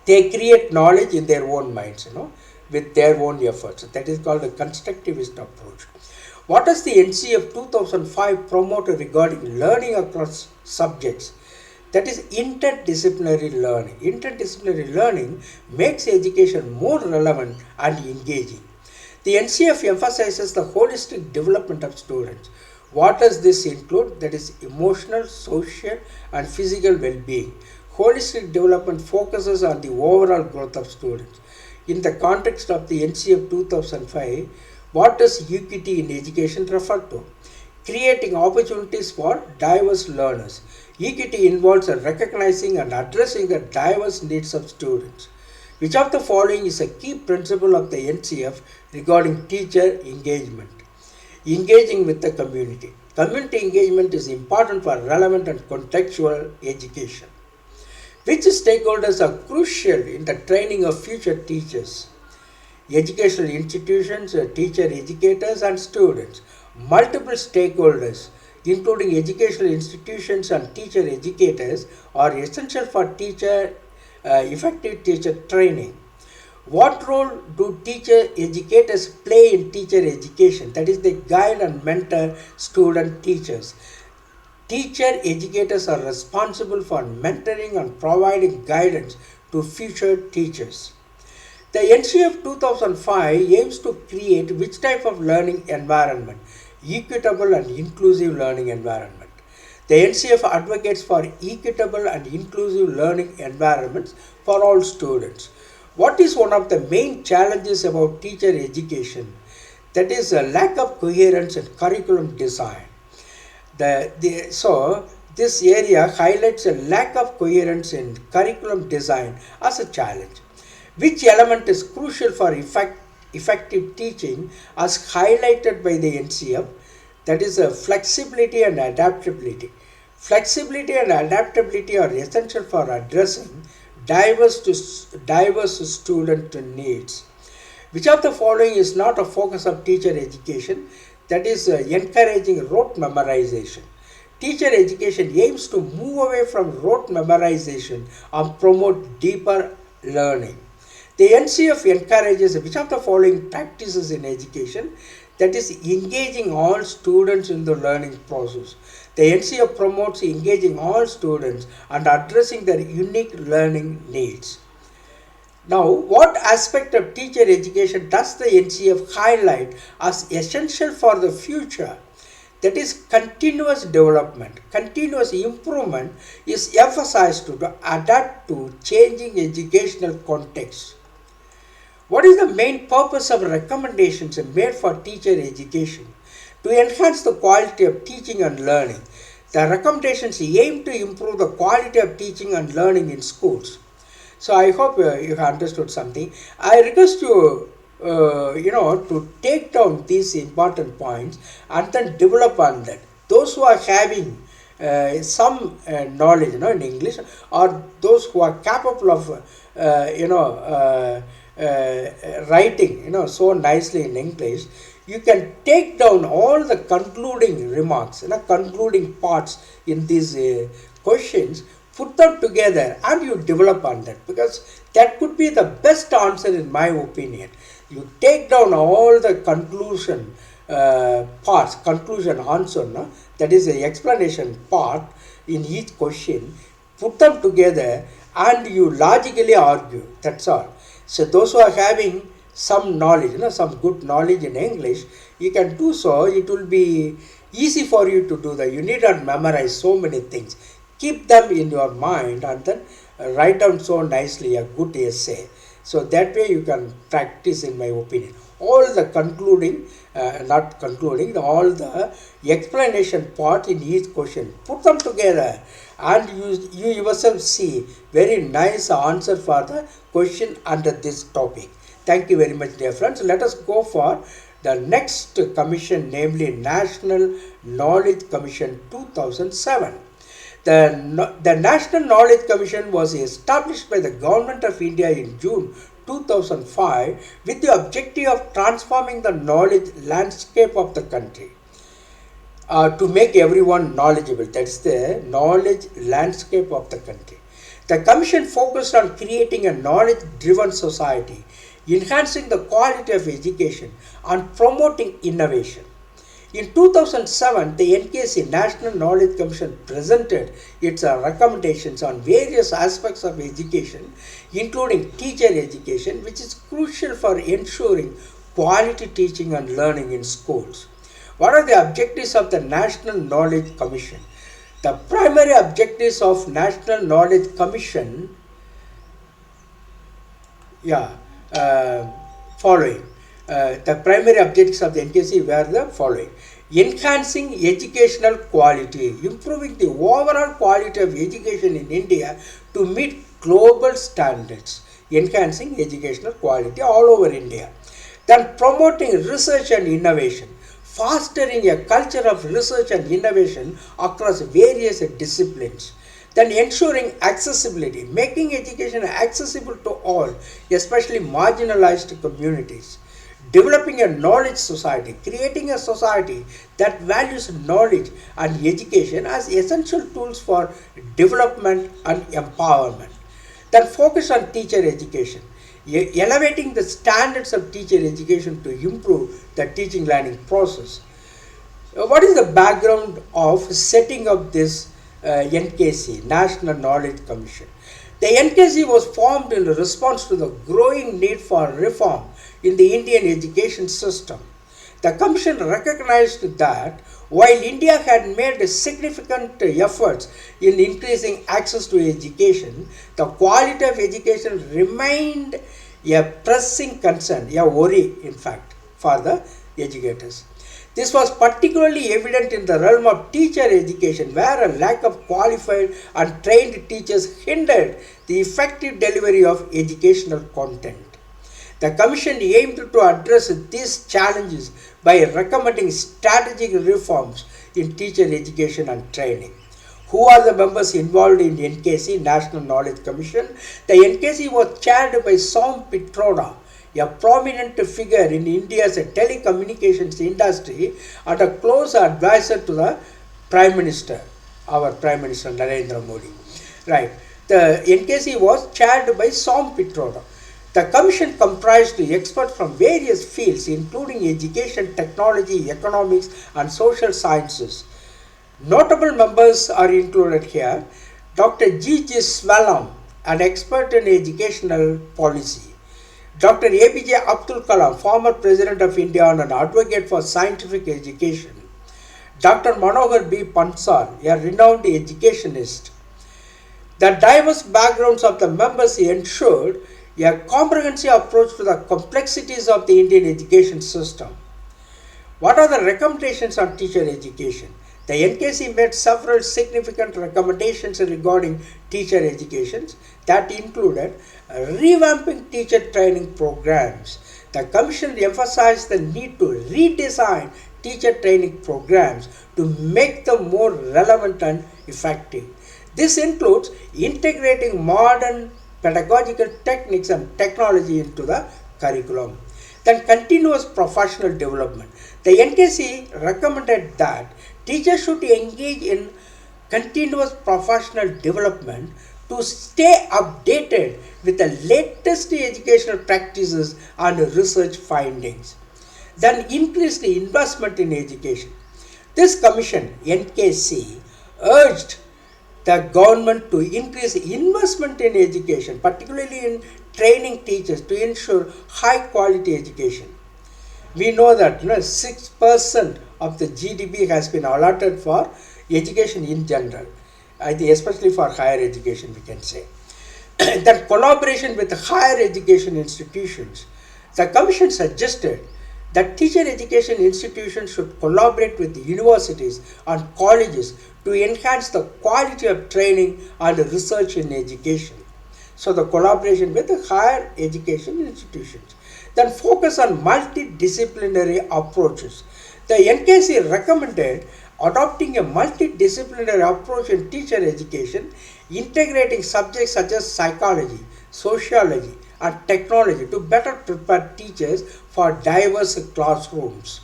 They create knowledge in their own minds, with their own efforts. That is called a constructivist approach. What does the NCF 2005 promote regarding learning across subjects? That is interdisciplinary learning. Interdisciplinary learning makes education more relevant and engaging. The NCF emphasizes the holistic development of students. What does this include? That is emotional, social, and physical well-being. Holistic development focuses on the overall growth of students. In the context of the NCF 2005, what does equity in education refer to? Creating opportunities for diverse learners. Equity involves recognizing and addressing the diverse needs of students. Which of the following is a key principle of the NCF regarding teacher engagement? Engaging with the community. Community engagement is important for relevant and contextual education. Which stakeholders are crucial in the training of future teachers? Educational institutions, teacher educators, and students. Multiple stakeholders, including educational institutions and teacher educators, are essential for effective teacher training. What role do teacher educators play in teacher education? That is, they guide and mentor student teachers. Teacher educators are responsible for mentoring and providing guidance to future teachers. The NCF 2005 aims to create which type of learning environment? Equitable and inclusive learning environment. The NCF advocates for equitable and inclusive learning environments for all students. What is one of the main challenges about teacher education? That is a lack of coherence in curriculum design. So this area highlights a lack of coherence in curriculum design as a challenge. Which element is crucial for effective teaching as highlighted by the NCF? That is flexibility and adaptability. Flexibility and adaptability are essential for addressing diverse student needs. Which of the following is not a focus of teacher education? That is encouraging rote memorization. Teacher education aims to move away from rote memorization and promote deeper learning. The NCF encourages which of the following practices in education? That is engaging all students in the learning process. The NCF promotes engaging all students and addressing their unique learning needs. Now, what aspect of teacher education does the NCF highlight as essential for the future? That is, continuous development, continuous improvement is emphasized to adapt to changing educational context. What is the main purpose of recommendations made for teacher education? To enhance the quality of teaching and learning. The recommendations aim to improve the quality of teaching and learning in schools. So I hope you have understood something. I request you, to take down these important points and then develop on that. Those who are having some knowledge, in English, or those who are capable of, writing, so nicely in English, you can take down all the concluding remarks, concluding parts in these questions, put them together and you develop on that, because that could be the best answer in my opinion. You take down all the conclusion parts, conclusion answer, that is the explanation part in each question, put them together and you logically argue. That's all. So those who are having some knowledge, some good knowledge in English, you can do so. It will be easy for you to do that. You need not memorize so many things. Keep them in your mind and then write down so nicely a good essay. So that way you can practice, in my opinion. All the concluding, all the explanation part in each question, put them together and you yourself see very nice answer for the question under this topic. Thank you very much, dear friends. Let us go for the next commission, namely National Knowledge Commission 2007. The National Knowledge Commission was established by the Government of India in June 2005 with the objective of transforming the knowledge landscape of the country. To make everyone knowledgeable. That's the knowledge landscape of the country. The Commission focused on creating a knowledge-driven society, enhancing the quality of education, and promoting innovation. In 2007, the NKC National Knowledge Commission presented its recommendations on various aspects of education, including teacher education, which is crucial for ensuring quality teaching and learning in schools. What are the objectives of the National Knowledge Commission? The primary objectives of National Knowledge Commission, following. The primary objectives of the NKC were the following: enhancing educational quality, improving the overall quality of education in India to meet global standards, enhancing educational quality all over India. Then promoting research and innovation, fostering a culture of research and innovation across various disciplines. Then ensuring accessibility, making education accessible to all, especially marginalized communities. Developing a knowledge society, creating a society that values knowledge and education as essential tools for development and empowerment. Then focus on teacher education, elevating the standards of teacher education to improve the teaching learning process. What is the background of setting up this NKC, National Knowledge Commission? The NKC was formed in response to the growing need for reform in the Indian education system. The Commission recognized that while India had made significant efforts in increasing access to education, the quality of education remained a pressing concern, a worry in fact, for the educators. This was particularly evident in the realm of teacher education, where a lack of qualified and trained teachers hindered the effective delivery of educational content. The Commission aimed to address these challenges by recommending strategic reforms in teacher education and training. Who are the members involved in NKC, National Knowledge Commission? The NKC was chaired by Som Pitroda, a prominent figure in India's telecommunications industry and a close advisor to the Prime Minister, our Prime Minister Narendra Modi. Right. The NKC was chaired by Som Pitroda. The Commission comprised experts from various fields including education, technology, economics and social sciences. Notable members are included here: Dr. G.J. Swalam, an expert in educational policy. Dr. APJ Abdul Kalam, former President of India and an advocate for scientific education. Dr. Manohar B. Pansal, a renowned educationist. The diverse backgrounds of the members ensured a comprehensive approach to the complexities of the Indian education system. What are the recommendations on teacher education? The NKC made several significant recommendations regarding teacher education that included revamping teacher training programs. The Commission emphasized the need to redesign teacher training programs to make them more relevant and effective. This includes integrating modern pedagogical techniques and technology into the curriculum. Then continuous professional development. The NKC recommended that teachers should engage in continuous professional development to stay updated with the latest educational practices and research findings. Then increase the investment in education. This commission, NKC, urged the government to increase investment in education, particularly in training teachers to ensure high quality education. We know that 6% of the GDP has been allotted for education in general, especially for higher education, we can say. That collaboration with higher education institutions. The Commission suggested that teacher education institutions should collaborate with the universities and colleges to enhance the quality of training and research in education. So the collaboration with the higher education institutions. Then focus on multidisciplinary approaches. The NKC recommended adopting a multidisciplinary approach in teacher education, integrating subjects such as psychology, sociology, and technology to better prepare teachers for diverse classrooms.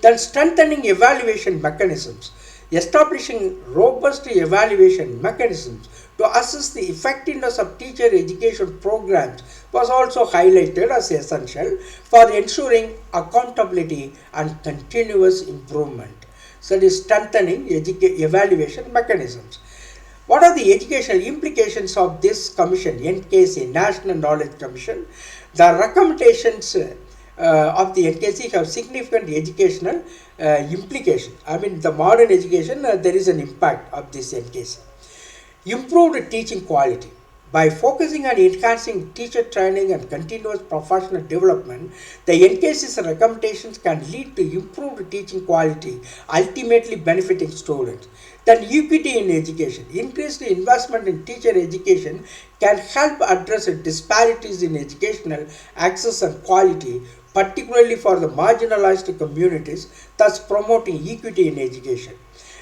Then strengthening evaluation mechanisms. Establishing robust evaluation mechanisms to assess the effectiveness of teacher education programs was also highlighted as essential for ensuring accountability and continuous improvement. So it is strengthening evaluation mechanisms. What are the educational implications of this commission, NKC, National Knowledge Commission? The recommendations of the NKC have significant educational implications. I mean, the modern education, there is an impact of this NKC. Improved teaching quality. By focusing on enhancing teacher training and continuous professional development, the NKC's recommendations can lead to improved teaching quality, ultimately benefiting students. Then equity in education. Increased investment in teacher education can help address disparities in educational access and quality, particularly for the marginalized communities, thus promoting equity in education.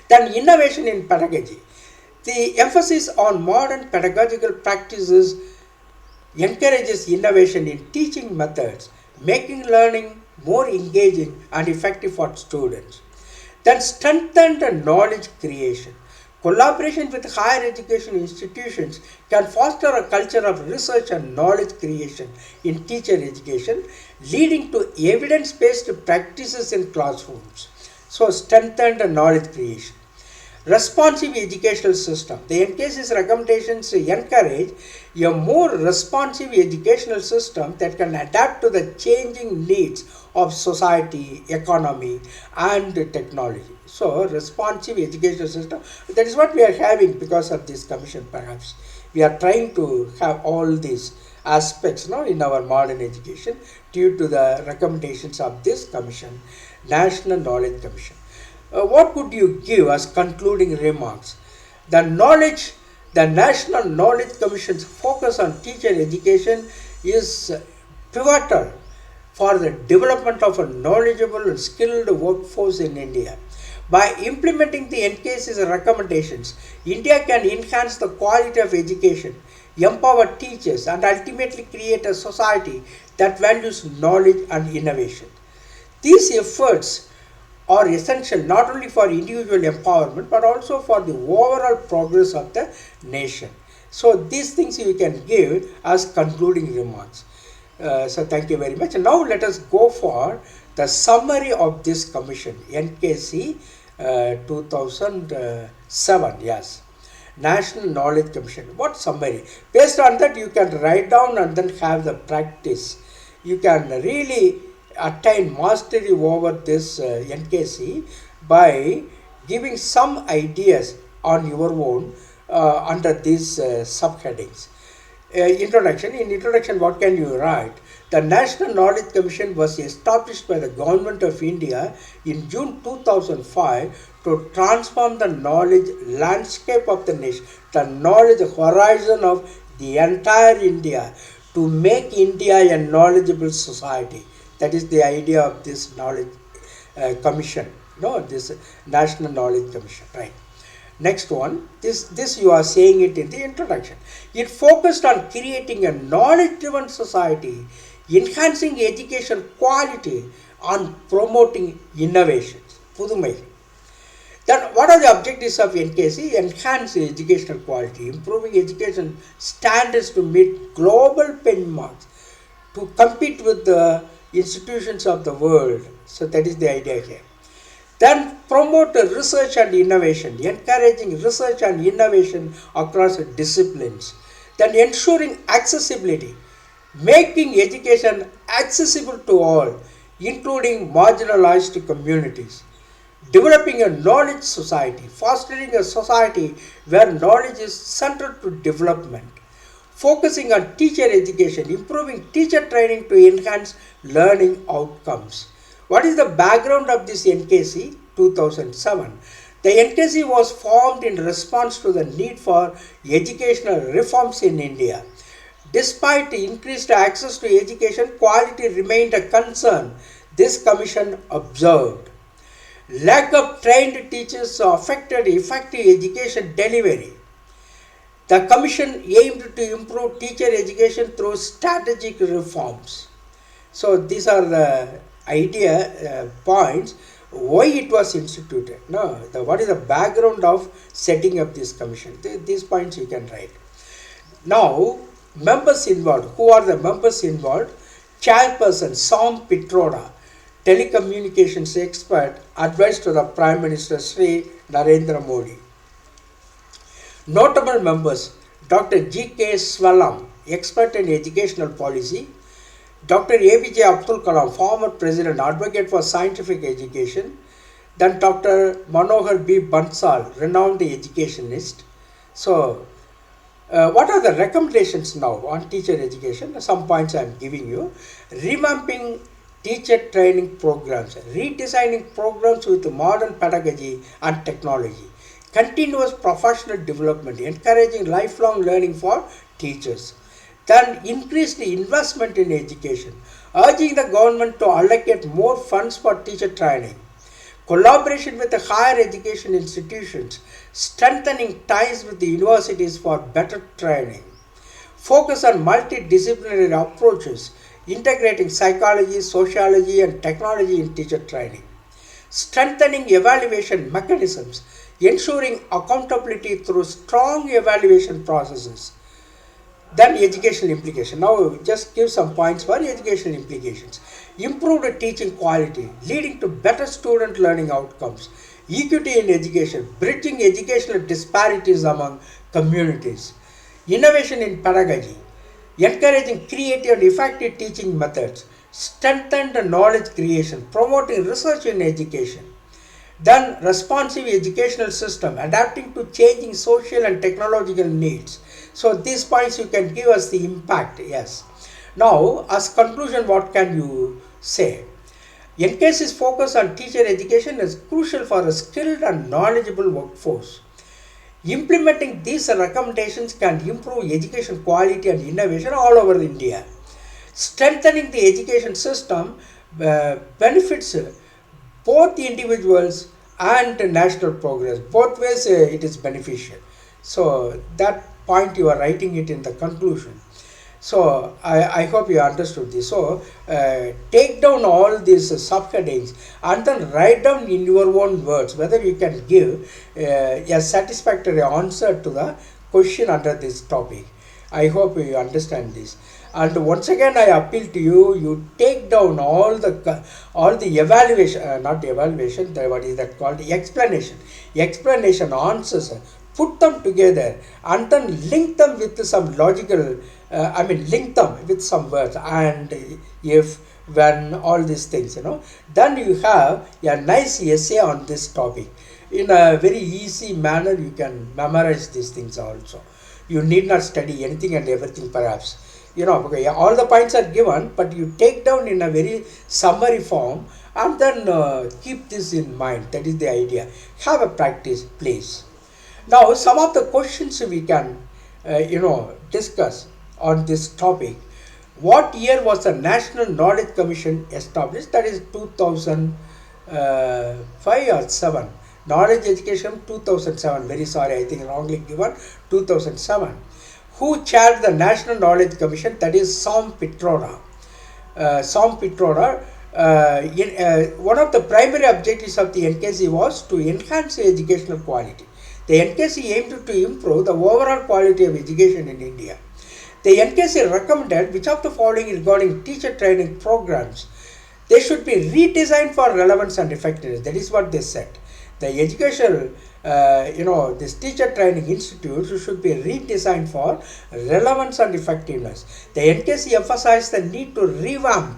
Then innovation in pedagogy. The emphasis on modern pedagogical practices encourages innovation in teaching methods, making learning more engaging and effective for students. Then strengthened knowledge creation. Collaboration with higher education institutions can foster a culture of research and knowledge creation in teacher education, leading to evidence-based practices in classrooms. So strengthened knowledge creation. Responsive educational system. The NKC's recommendations encourage a more responsive educational system that can adapt to the changing needs of society, economy, and technology. So, responsive educational system, that is what we are having because of this commission perhaps. We are trying to have all these aspects in our modern education due to the recommendations of this commission, National Knowledge Commission. What could you give as concluding remarks? The National Knowledge Commission's focus on teacher education is pivotal for the development of a knowledgeable and skilled workforce in India. By implementing the NKC's recommendations, India can enhance the quality of education, empower teachers, and ultimately create a society that values knowledge and innovation. These efforts are essential not only for individual empowerment but also for the overall progress of the nation. So these things you can give as concluding remarks. So thank you very much. And now let us go for the summary of this commission, NKC 2007. Yes. National Knowledge Commission. What summary? Based on that, you can write down and then have the practice. You can really attain mastery over this NKC by giving some ideas on your own under these subheadings. Introduction. In introduction, what can you write? The National Knowledge Commission was established by the Government of India in June 2005 to transform the knowledge landscape of the nation, the knowledge horizon of the entire India, to make India a knowledgeable society. That is the idea of this knowledge commission, this National Knowledge Commission, right? Next one, this you are saying it in the introduction. It focused on creating a knowledge-driven society, enhancing education quality, and promoting innovations. Pudumai. Then what are the objectives of NKC? Enhance educational quality, improving education standards to meet global benchmarks, to compete with the institutions of the world. So that is the idea here. Then promote research and innovation, encouraging research and innovation across disciplines. Then ensuring accessibility, making education accessible to all, including marginalized communities. Developing a knowledge society, fostering a society where knowledge is central to development. Focusing on teacher education, improving teacher training to enhance learning outcomes. What is the background of this NKC? 2007. The NKC was formed in response to the need for educational reforms in India. Despite increased access to education, quality remained a concern, this commission observed. Lack of trained teachers affected effective education delivery. The commission aimed to improve teacher education through strategic reforms. So these are the idea points why it was instituted. What is the background of setting up this commission? These points you can write. Now, members involved. Who are the members involved? Chairperson Sam Pitroda, telecommunications expert, advised to the Prime Minister Sri Narendra Modi. Notable members: Dr. G.K. Swalam, expert in educational policy; Dr. A.B.J. Abdul Kalam, former president, advocate for scientific education; then Dr. Manohar B. Bansal, renowned educationist. So, what are the recommendations now on teacher education? Some points I am giving you. Revamping teacher training programs, redesigning programs with modern pedagogy and technology, continuous professional development, encouraging lifelong learning for teachers. Then increase the investment in education, urging the government to allocate more funds for teacher training, collaboration with the higher education institutions, strengthening ties with the universities for better training, focus on multidisciplinary approaches, integrating psychology, sociology and technology in teacher training, strengthening evaluation mechanisms, ensuring accountability through strong evaluation processes. Then educational implication. Now just give some points for educational implications. Improved teaching quality, leading to better student learning outcomes, equity in education, bridging educational disparities among communities, innovation in pedagogy, encouraging creative and effective teaching methods, strengthened knowledge creation, promoting research in education. Then responsive educational system, adapting to changing social and technological needs. So these points you can give us the impact, yes. Now as conclusion, what can you say? NKC's focus on teacher education is crucial for a skilled and knowledgeable workforce. Implementing these recommendations can improve education quality and innovation all over India. Strengthening the education system benefits both individuals and national progress. Both ways it is beneficial. So that point you are writing it in the conclusion. So I hope you understood this. So take down all these subheadings and then write down in your own words whether you can give a satisfactory answer to the question under this topic. I hope you understand this. And once again I appeal to you, you take down all the evaluation, not evaluation, what is that called, explanation answers put them together and then link them with some logical, link them with some words, and if, when, all these things, then you have a nice essay on this topic. In a very easy manner, you can memorize these things also. You need not study anything and everything, perhaps. Okay, all the points are given, but you take down in a very summary form, and then keep this in mind. That is the idea. Have a practice, please. Now, some of the questions we can, discuss on this topic. What year was the National Knowledge Commission established? That is 2005 or 7. Knowledge Education 2007. Very sorry, I think wrongly given. 2007. Who chaired the National Knowledge Commission? That is Sam Pitroda. One of the primary objectives of the NKC was to enhance educational quality. The NKC aimed to improve the overall quality of education in India. The NKC recommended which of the following regarding teacher training programs? They should be redesigned for relevance and effectiveness. That is what they said. The educational, this teacher training institutes should be redesigned for relevance and effectiveness. The NKC emphasized the need to revamp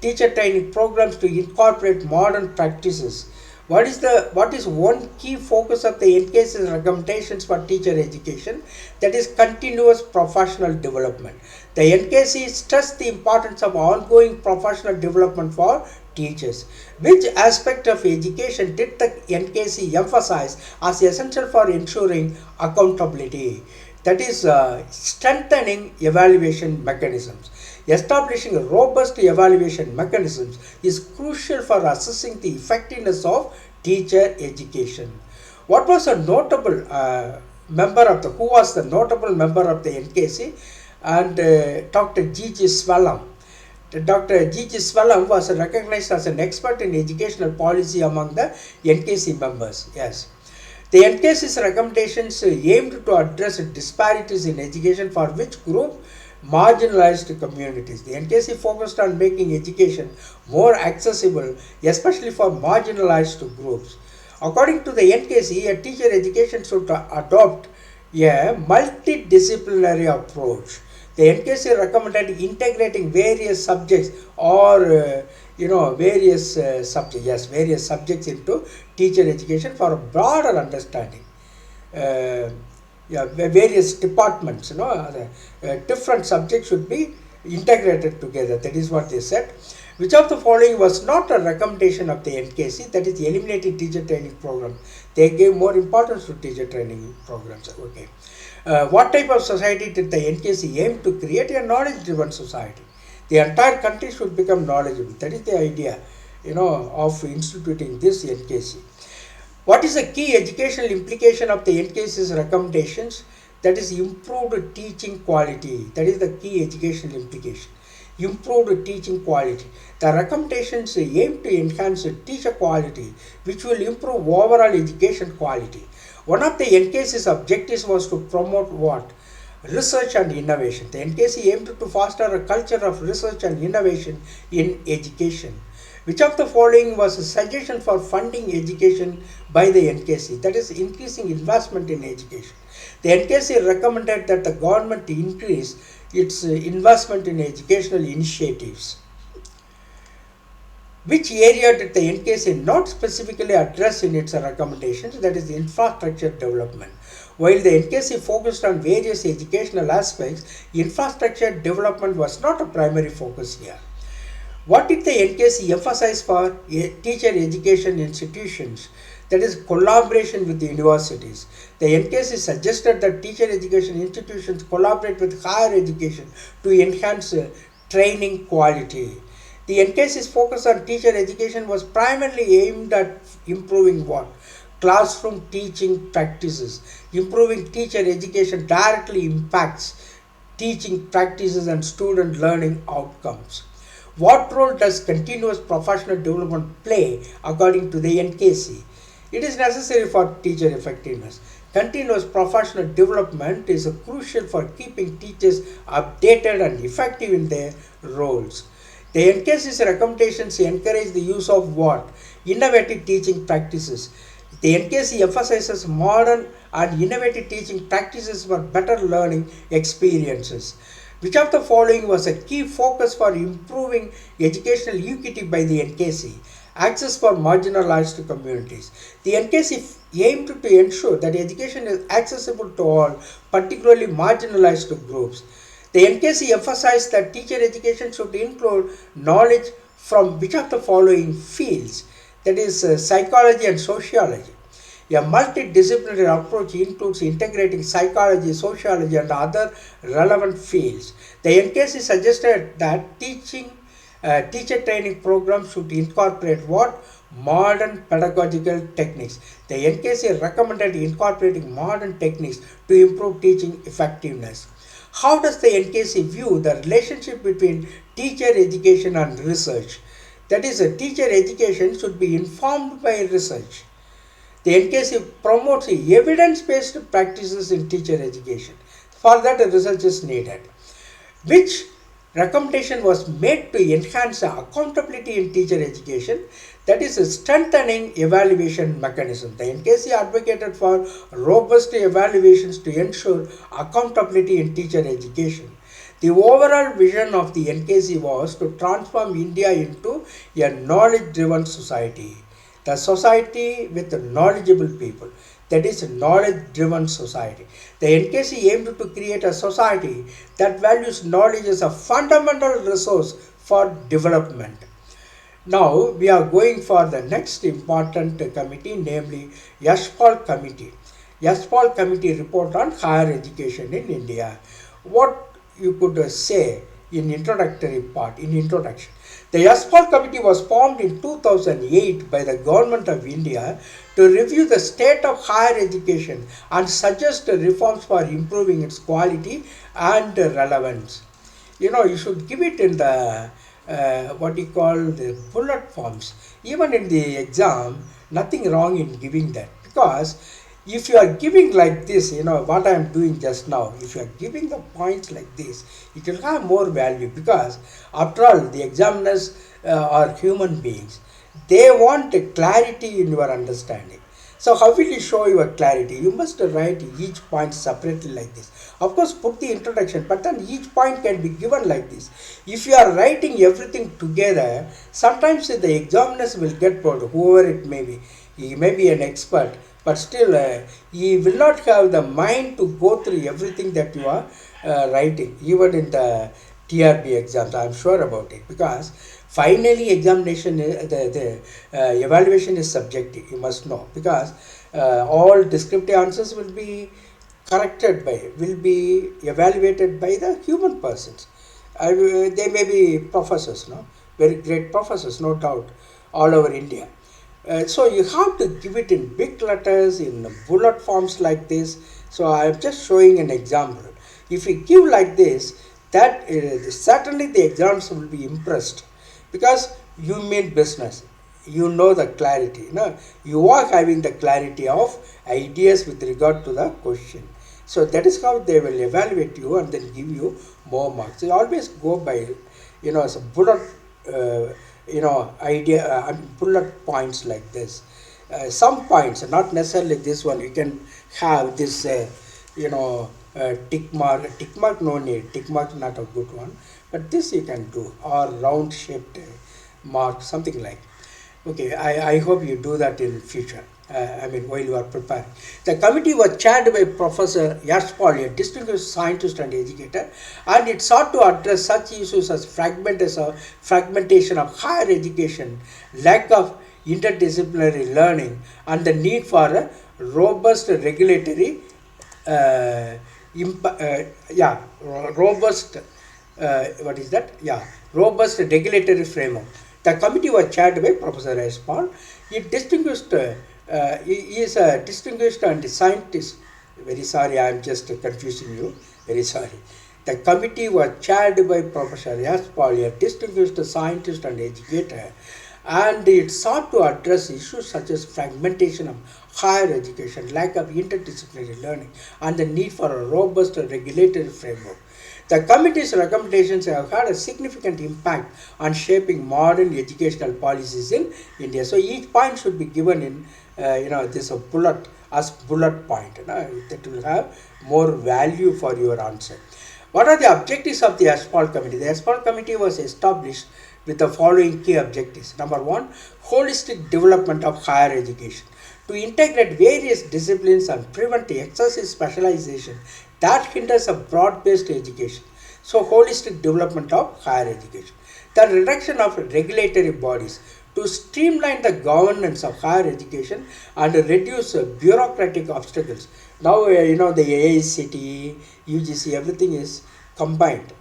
teacher training programs to incorporate modern practices. What is one key focus of the NKC's recommendations for teacher education? That is continuous professional development. The NKC stressed the importance of ongoing professional development for teachers. Which aspect of education did the NKC emphasize as essential for ensuring accountability? That is strengthening evaluation mechanisms. Establishing robust evaluation mechanisms is crucial for assessing the effectiveness of teacher education. What was a notable who was the notable member of the NKC? And Dr. G.G. Swalam. Dr. G.G. Swalam was recognized as an expert in educational policy among the NKC members. Yes. The NKC's recommendations aimed to address disparities in education for which group? Marginalized communities. The NKC focused on making education more accessible, especially for marginalized groups. According to the NKC, a teacher education should adopt a multidisciplinary approach. The NKC recommended integrating various subjects or various subjects into teacher education for a broader understanding. Various departments, different subjects should be integrated together. That is what they said. Which of the following was not a recommendation of the NKC? That is eliminating teacher training program. They gave more importance to teacher training programs. Okay. What type of society did the NKC aim to create? A knowledge-driven society. The entire country should become knowledgeable. That is the idea, of instituting this NKC. What is the key educational implication of the NKC's recommendations? That is improved teaching quality. That is the key educational implication. Improved teaching quality. The recommendations aim to enhance teacher quality, which will improve overall education quality. One of the NKC's objectives was to promote what? Research and innovation. The NKC aimed to foster a culture of research and innovation in education. Which of the following was a suggestion for funding education by the NKC? That is increasing investment in education. The NKC recommended that the government increase its investment in educational initiatives. Which area did the NKC not specifically address in its recommendations? That is infrastructure development. While the NKC focused on various educational aspects, infrastructure development was not a primary focus here. What did the NKC emphasize for teacher education institutions? That is collaboration with the universities. The NKC suggested that teacher education institutions collaborate with higher education to enhance training quality. The NKC's focus on teacher education was primarily aimed at improving what? Classroom teaching practices. Improving teacher education directly impacts teaching practices and student learning outcomes. What role does continuous professional development play according to the NKC? It is necessary for teacher effectiveness. Continuous professional development is crucial for keeping teachers updated and effective in their roles. The NKC's recommendations encourage the use of what? Innovative teaching practices. The NKC emphasizes modern and innovative teaching practices for better learning experiences. Which of the following was a key focus for improving educational equity by the NKC? Access for marginalized communities. The NKC aimed to ensure that education is accessible to all, particularly marginalized groups. The NKC emphasized that teacher education should include knowledge from which of the following fields, that is psychology and sociology. A multidisciplinary approach includes integrating psychology, sociology and other relevant fields. The NKC suggested that teacher training programs should incorporate what? Modern pedagogical techniques. The NKC recommended incorporating modern techniques to improve teaching effectiveness. How does the NKC view the relationship between teacher education and research? That is, a teacher education should be informed by research. The NKC promotes evidence-based practices in teacher education. For that, research is needed. Which recommendation was made to enhance accountability in teacher education? That is, a strengthening evaluation mechanism. The NKC advocated for robust evaluations to ensure accountability in teacher education. The overall vision of the NKC was to transform India into a knowledge-driven society. The society with knowledgeable people, that is a knowledge-driven society. The NKC aimed to create a society that values knowledge as a fundamental resource for development. Now we are going for the next important committee, namely Yashpal Committee. Yashpal Committee report on higher education in India. What you could say in introduction? The Yashpal Committee was formed in 2008 by the Government of India to review the state of higher education and suggest reforms for improving its quality and relevance. You should give it in the what you call the bullet forms. Even in the exam, nothing wrong in giving that, because if you are giving like this, what I am doing just now, if you are giving the points like this, it will have more value, because after all, the examiners are human beings. They want clarity in your understanding. So how will you show your clarity? You must write each point separately like this. Of course, put the introduction, but then each point can be given like this. If you are writing everything together, sometimes the examiners will get bored, whoever it may be. He may be an expert, but still he will not have the mind to go through everything that you are writing, even in the TRB exams. I am sure about it, because finally examination, the evaluation is subjective, you must know, because all descriptive answers will be evaluated by the human persons. They may be professors, very great professors, no doubt, all over India. So you have to give it in big letters, in bullet forms like this. So I am just showing an example. If you give like this, that certainly the exams will be impressed, because you mean business. You know the clarity. You are having the clarity of ideas with regard to the question. So that is how they will evaluate you and then give you more marks. You always go by, some bullet bullet points like this. Some points, not necessarily this one. You can have this, tick mark no need. Tick mark not a good one, but this you can do, or round shaped mark, something like. Okay, I hope you do that in future. While you are preparing. The committee was chaired by Professor Yashpal, a distinguished scientist and educator, and it sought to address such issues as fragmentation of higher education, lack of interdisciplinary learning, and the need for a robust regulatory robust regulatory framework. The committee was chaired by Professor Yashpal. He is a distinguished and scientist. Very sorry, I am just confusing you. Very sorry. The committee was chaired by Professor Yashpal, a distinguished scientist and educator, and it sought to address issues such as fragmentation of higher education, lack of interdisciplinary learning, and the need for a robust regulatory framework. The committee's recommendations have had a significant impact on shaping modern educational policies in India. So each point should be given in this bullet as bullet point. That will have more value for your answer. What are the objectives of the Aspirant Committee? The Aspirant Committee was established with the following key objectives. Number one, holistic development of higher education. To integrate various disciplines and prevent excessive specialization that hinders a broad-based education. So, holistic development of higher education. The reduction of regulatory bodies to streamline the governance of higher education and reduce bureaucratic obstacles. Now, the AICTE, UGC, everything is combined.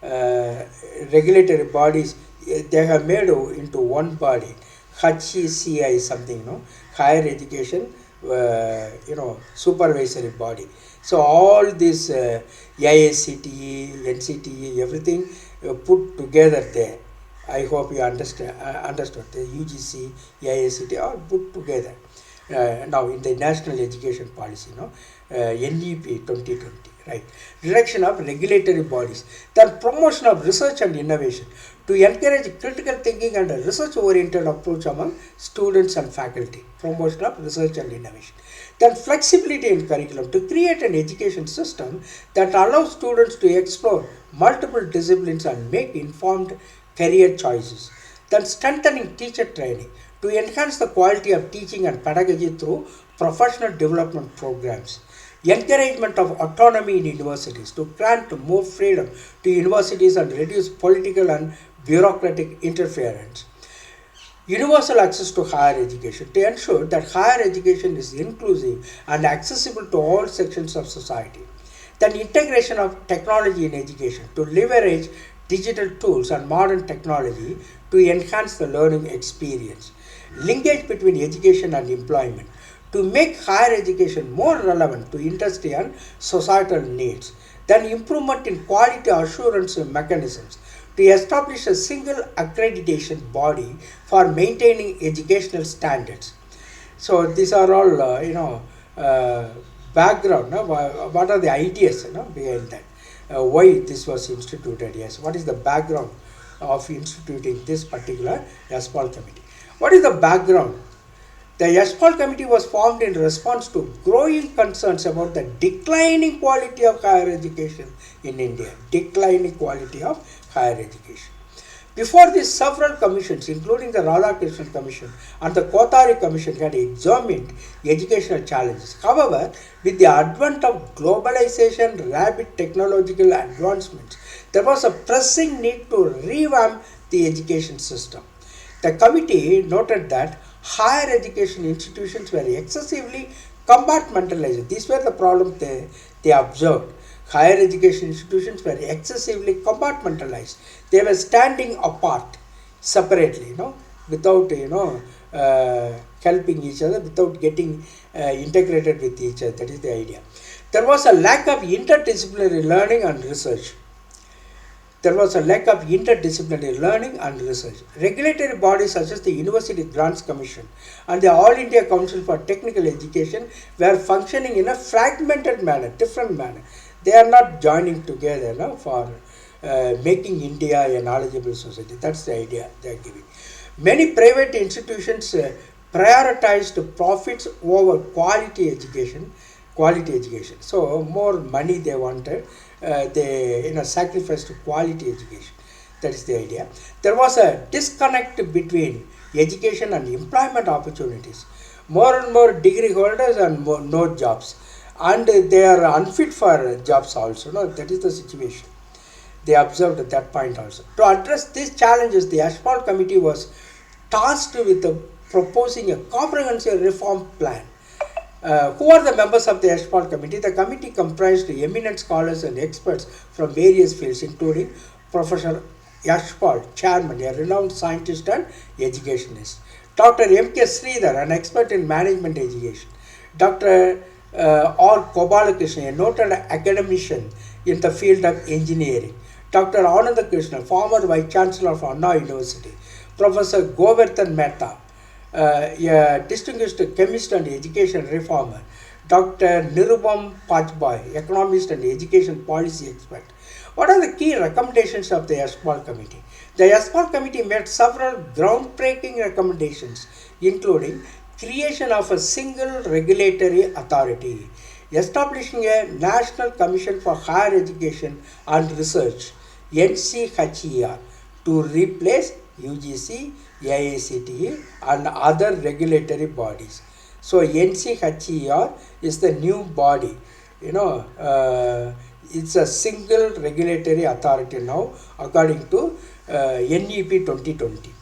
Regulatory bodies, they have made into one body. HECI something, higher education, supervisory body. So all this AICTE, NCTE, everything put together there. I hope you understood. The UGC, AICTE all put together. Now in the National Education Policy, NEP 2020, right? Reduction of regulatory bodies, then promotion of research and innovation to encourage critical thinking and a research-oriented approach among students and faculty. Promotion of research and innovation. Then flexibility in curriculum to create an education system that allows students to explore multiple disciplines and make informed career choices. Then strengthening teacher training to enhance the quality of teaching and pedagogy through professional development programs. Encouragement of autonomy in universities to grant more freedom to universities and reduce political and bureaucratic interference. Universal access to higher education to ensure that higher education is inclusive and accessible to all sections of society. Then integration of technology in education to leverage digital tools and modern technology to enhance the learning experience. Linkage between education and employment to make higher education more relevant to industry and societal needs. Then improvement in quality assurance mechanisms to establish a single accreditation body for maintaining educational standards. So these are all background. What are the ideas behind that? Why this was instituted? Yes. What is the background of instituting this particular Aspirant Committee? What is the background? The Aspirant Committee was formed in response to growing concerns about the declining quality of higher education in India. Declining quality of higher education. Before this, several commissions, including the Radhakrishnan Commission and the Kothari Commission, had examined educational challenges. However, with the advent of globalization, rapid technological advancements, there was a pressing need to revamp the education system. The committee noted that higher education institutions were excessively compartmentalized. These were the problems they observed. Higher education institutions were excessively compartmentalized. They were standing apart separately, without helping each other, without getting integrated with each other. That is the idea. There was a lack of interdisciplinary learning and research. Regulatory bodies such as the University Grants Commission and the All India Council for Technical Education were functioning in a fragmented manner, different manner. They are not joining together for making India a knowledgeable society. That's the idea they are giving. Many private institutions prioritized profits over quality education. So more money they wanted. They sacrificed quality education. That is the idea. There was a disconnect between education and employment opportunities. More and more degree holders and no jobs, and they are unfit for jobs also. That is the situation. They observed at that point also. To address these challenges, the Aspirant Committee was tasked with proposing a comprehensive reform plan. Who are the members of the Aspirant Committee? The committee comprised eminent scholars and experts from various fields, including Professor Yashpal, chairman, a renowned scientist and educationist. Dr. M.K. Sridhar, an expert in management education. Dr. R. Gopalakrishnan, a noted academician in the field of engineering. Dr. Ananda Krishnan, former Vice Chancellor of Anna University. Professor Govardhan Mehta, a distinguished chemist and education reformer. Dr. Nirupam Pachbai, economist and education policy expert. What are the key recommendations of the Aspirant Committee? The Aspirant Committee made several groundbreaking recommendations, including creation of a single regulatory authority, establishing a National Commission for Higher Education and Research (NCHER) to replace UGC, AICTE and other regulatory bodies. So NCHER is the new body. It's a single regulatory authority now according to NEP 2020.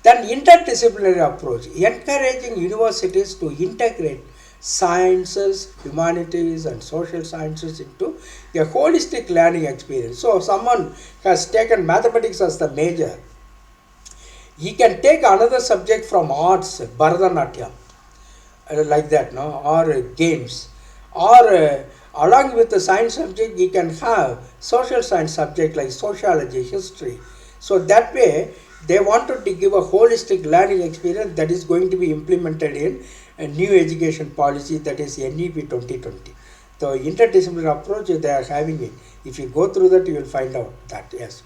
Then interdisciplinary approach, encouraging universities to integrate sciences, humanities and social sciences into a holistic learning experience. So someone has taken mathematics as the major, he can take another subject from arts, Bharatanatyam, like that, no? Or games, or along with the science subject he can have social science subject like sociology, history. So that way they wanted to give a holistic learning experience that is going to be implemented in a new education policy, that is NEP 2020. The interdisciplinary approach they are having it. If you go through that, you will find out that, yes.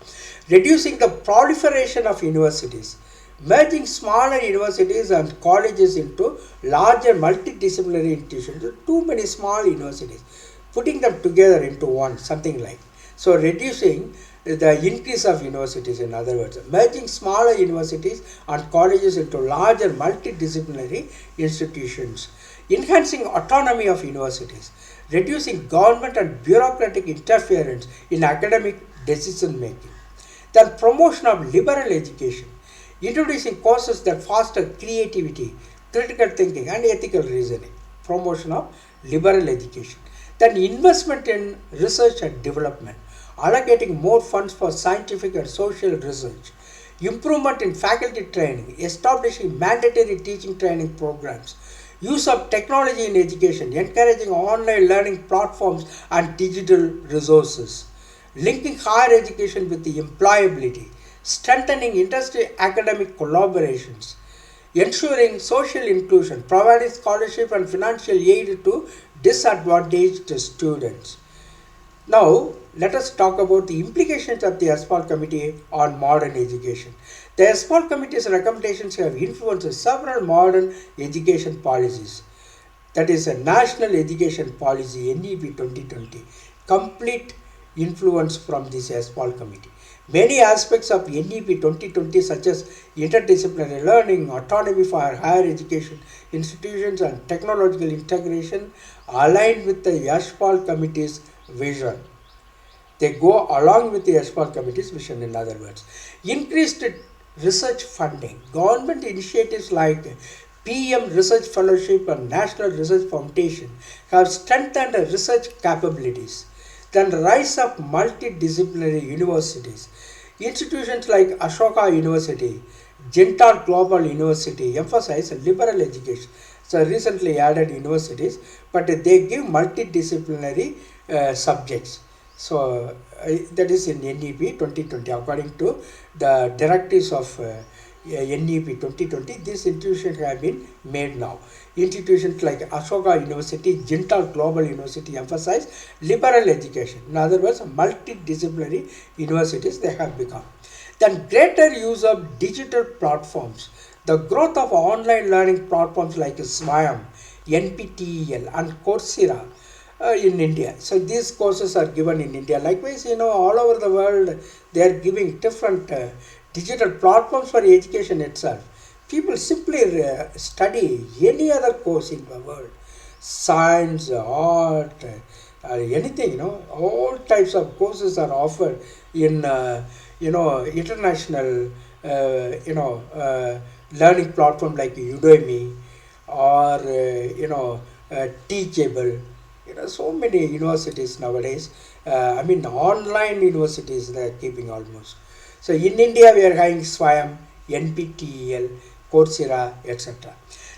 Reducing the proliferation of universities, merging smaller universities and colleges into larger multidisciplinary institutions. Too many small universities, putting them together into one, something like. So reducing the increase of universities, in other words, merging smaller universities and colleges into larger multidisciplinary institutions, enhancing autonomy of universities, reducing government and bureaucratic interference in academic decision making. Then promotion of liberal education, introducing courses that foster creativity, critical thinking and ethical reasoning. Promotion of liberal education. Then investment in research and development, allocating more funds for scientific and social research. Improvement in faculty training, establishing mandatory teaching training programs. Use of technology in education, encouraging online learning platforms and digital resources. Linking higher education with the employability, strengthening industry academic collaborations, ensuring social inclusion, providing scholarship and financial aid to disadvantaged students. Now, let us talk about the implications of the Aspirants Committee on modern education. The Aspirants Committee's recommendations have influenced several modern education policies. That is a National Education Policy, NEP 2020. Complete influence from this Aspirants Committee. Many aspects of NEP 2020 such as interdisciplinary learning, autonomy for higher education institutions and technological integration align with the Aspirants Committee's vision. They go along with the Aspirants Committee's vision, in other words. Increased research funding. Government initiatives like PM Research Fellowship and National Research Foundation have strengthened research capabilities. Then rise of multidisciplinary universities. Institutions like Ashoka University, Gentar Global University emphasize liberal education. So recently added universities, but they give multidisciplinary subjects. So that is in NEP 2020. According to the directives of NEP 2020, these institutions have been made now. Institutions like Ashoka University, Gentar Global University emphasize liberal education. In other words, multidisciplinary universities they have become. Then greater use of digital platforms. The growth of online learning platforms like Swayam, NPTEL and Coursera in India. So these courses are given in India. Likewise, all over the world they are giving different digital platforms for education itself. People simply study any other course in the world, science, art, anything. All types of courses are offered in international learning platform like Udemy or Teachable. So many universities nowadays. Online universities they are keeping almost. So in India we are having Swayam, NPTEL, Coursera, etc.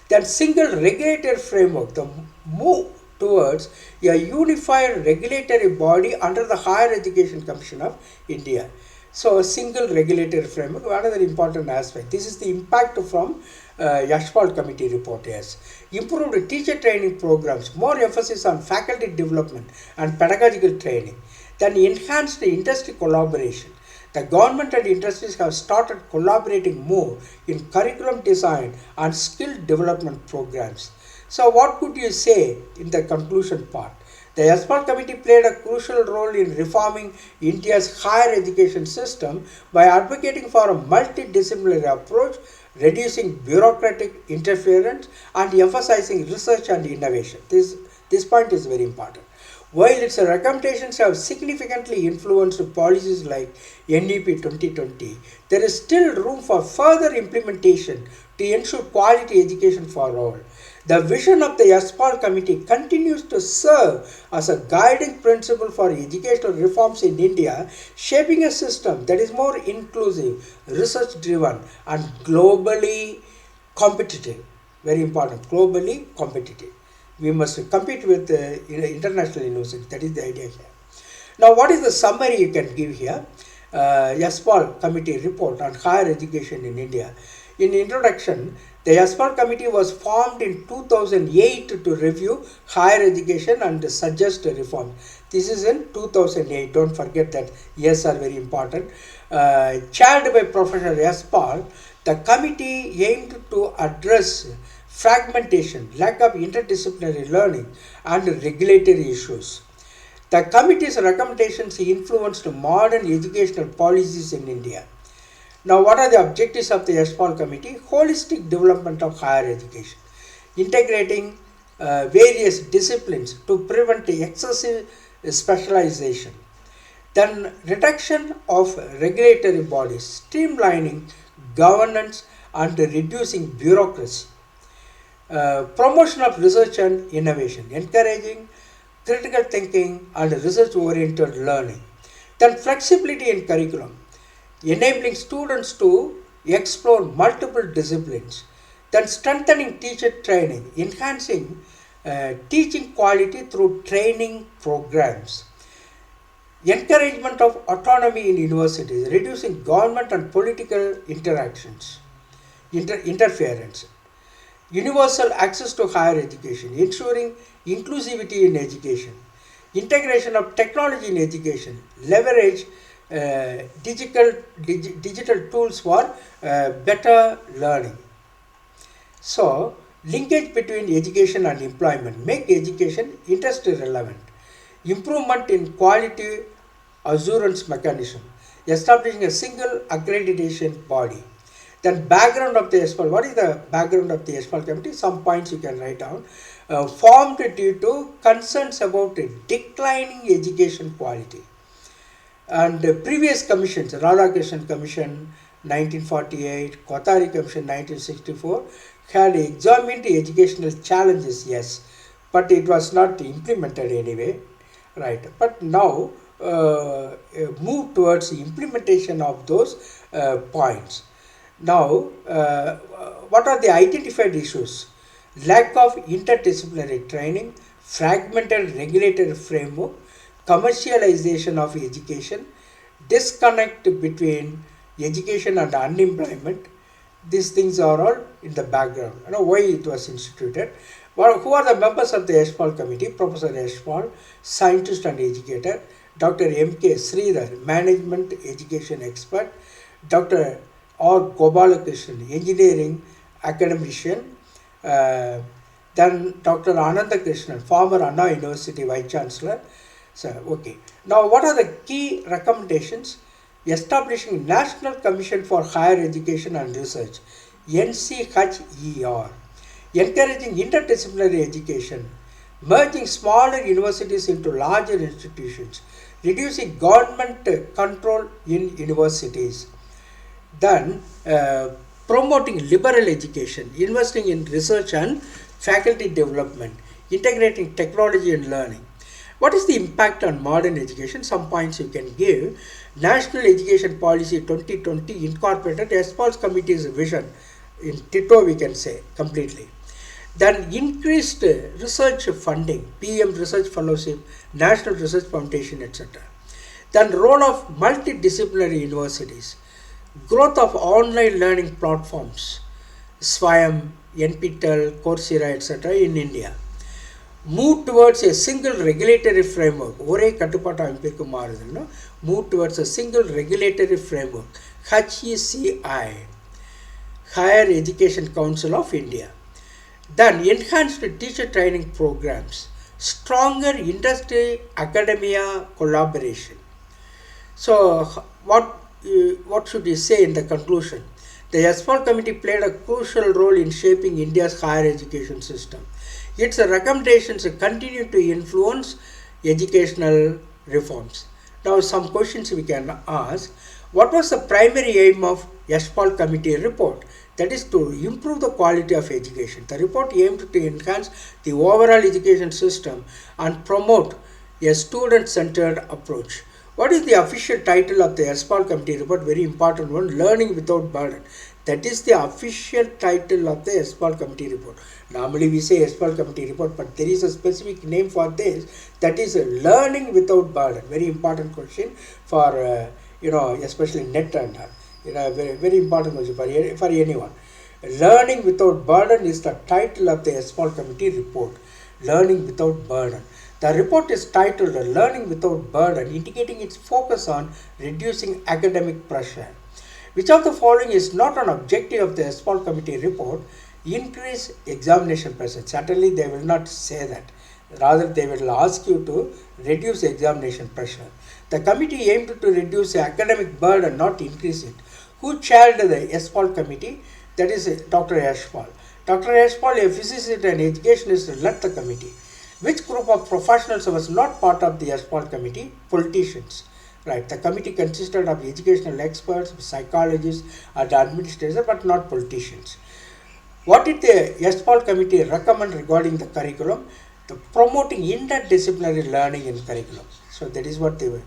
Then single regulatory framework, the move towards a unified regulatory body under the Higher Education Commission of India. So a single regulatory framework, another important aspect. This is the impact from Aspirants Committee report. Yes, improved teacher training programs, more emphasis on faculty development and pedagogical training. Then enhanced industry collaboration. The government and industries have started collaborating more in curriculum design and skill development programs. So what could you say in the conclusion part? The SPAL committee played a crucial role in reforming India's higher education system by advocating for a multidisciplinary approach, reducing bureaucratic interference and emphasizing research and innovation. This point is very important. While its recommendations have significantly influenced policies like NEP 2020, there is still room for further implementation to ensure quality education for all. The vision of the SPAL committee continues to serve as a guiding principle for educational reforms in India, shaping a system that is more inclusive, research-driven, and globally competitive. Very important, globally competitive. We must compete with international universities. That is the idea here. Now, what is the summary you can give here? SPAL committee report on higher education in India. In introduction, the SPAL committee was formed in 2008 to review higher education and suggest reform. This is in 2008. Don't forget that years are very important. Chaired by Professor SPAL, the committee aimed to address fragmentation, lack of interdisciplinary learning, and regulatory issues. The committee's recommendations influenced modern educational policies in India. Now, what are the objectives of the SPAL committee? Holistic development of higher education, integrating various disciplines to prevent excessive specialization. Then, reduction of regulatory bodies, streamlining governance and reducing bureaucracy. Promotion of research and innovation, encouraging critical thinking and research-oriented learning. Then flexibility in curriculum, enabling students to explore multiple disciplines. Then strengthening teacher training, enhancing teaching quality through training programs. Encouragement of autonomy in universities, reducing government and political interference. Universal access to higher education, ensuring inclusivity in education. Integration of technology in education, leverage digital tools for better learning. So, linkage between education and employment, make education industry relevant. Improvement in quality assurance mechanism, establishing a single accreditation body. Then background of the SPAL. What is the background of the SPAL committee? Some points you can write down. Formed due to concerns about declining education quality. And previous commissions, Radhakrishnan Commission 1948, Kothari Commission 1964, had examined the educational challenges, yes, but it was not implemented anyway, right? But now move towards the implementation of those points. Now, what are the identified issues? Lack of interdisciplinary training, fragmented regulatory framework, commercialization of education, disconnect between education and unemployment. These things are all in the background. You know why it was instituted. Well, who are the members of the SPAL committee? Professor SPAL, scientist and educator. Dr. M.K. Sridhar, management education expert. Dr. R. Gopalakrishnan, engineering academician. Then Dr. Anandakrishnan, former Anna University Vice Chancellor. So, okay. Now, what are the key recommendations? Establishing National Commission for Higher Education and Research, NCHER. Encouraging interdisciplinary education. Merging smaller universities into larger institutions. Reducing government control in universities. Then, promoting liberal education, investing in research and faculty development, integrating technology and learning. What is the impact on modern education? Some points you can give. National Education Policy 2020 incorporated SPAL's committee's vision in Tito, we can say, completely. Then increased research funding, PM Research Fellowship, National Research Foundation, etc. Then role of multidisciplinary universities. Growth of online learning platforms, SWAYAM, NPTEL, Coursera, etc. in India. move towards a single regulatory framework. ஒரே கட்டுப்பாட்டு அமைப்பிற்கு மாறுதுன்னா move towards a single regulatory framework. HECI, Higher Education Council of India. Then enhanced teacher training programs, stronger industry academia collaboration. So what should you say in the conclusion? The SPAL committee played a crucial role in shaping India's higher education system. Its recommendations continue to influence educational reforms. Now some questions we can ask. What was the primary aim of SPAL committee report? That is to improve the quality of education. The report aimed to enhance the overall education system and promote a student-centered approach. What is the official title of the SPAL committee report? Very important one, Learning Without Burden. That is the official title of the SPAL committee report. Normally we say SPAL committee report, but there is a specific name for this. That is Learning Without Burden. Very important question for especially net and very, very important question for anyone. Learning Without Burden is the title of the SPAL committee report. Learning Without Burden. The report is titled Learning Without Burden, indicating its focus on reducing academic pressure. Which of the following is not an objective of the SPAL committee report? Increase examination pressure. Certainly they will not say that. Rather they will ask you to reduce examination pressure. The committee aimed to reduce the academic burden, not increase it. Who chaired the SPAL committee? That is Dr. Yashpal. Dr. Yashpal, a physicist and educationist, led the committee. Which group of professionals was not part of the SPAL committee? Politicians. Right. The committee consisted of educational experts, psychologists, and administrators, but not politicians. What did the SPAL committee recommend regarding the curriculum? Promoting interdisciplinary learning in curriculum. So that is what they were,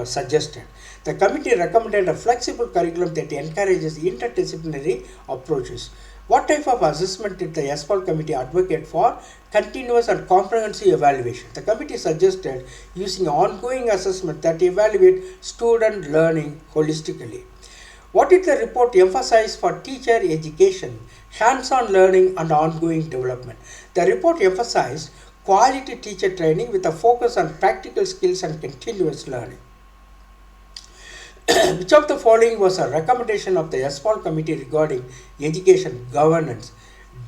suggested. The committee recommended a flexible curriculum that encourages interdisciplinary approaches. What type of assessment did the SPAL committee advocate for? Continuous and comprehensive evaluation. The committee suggested using ongoing assessment that evaluate student learning holistically. What did the report emphasize for teacher education, hands-on learning and ongoing development? The report emphasized quality teacher training with a focus on practical skills and continuous learning. Which of the following was a recommendation of the SPAL committee regarding education governance?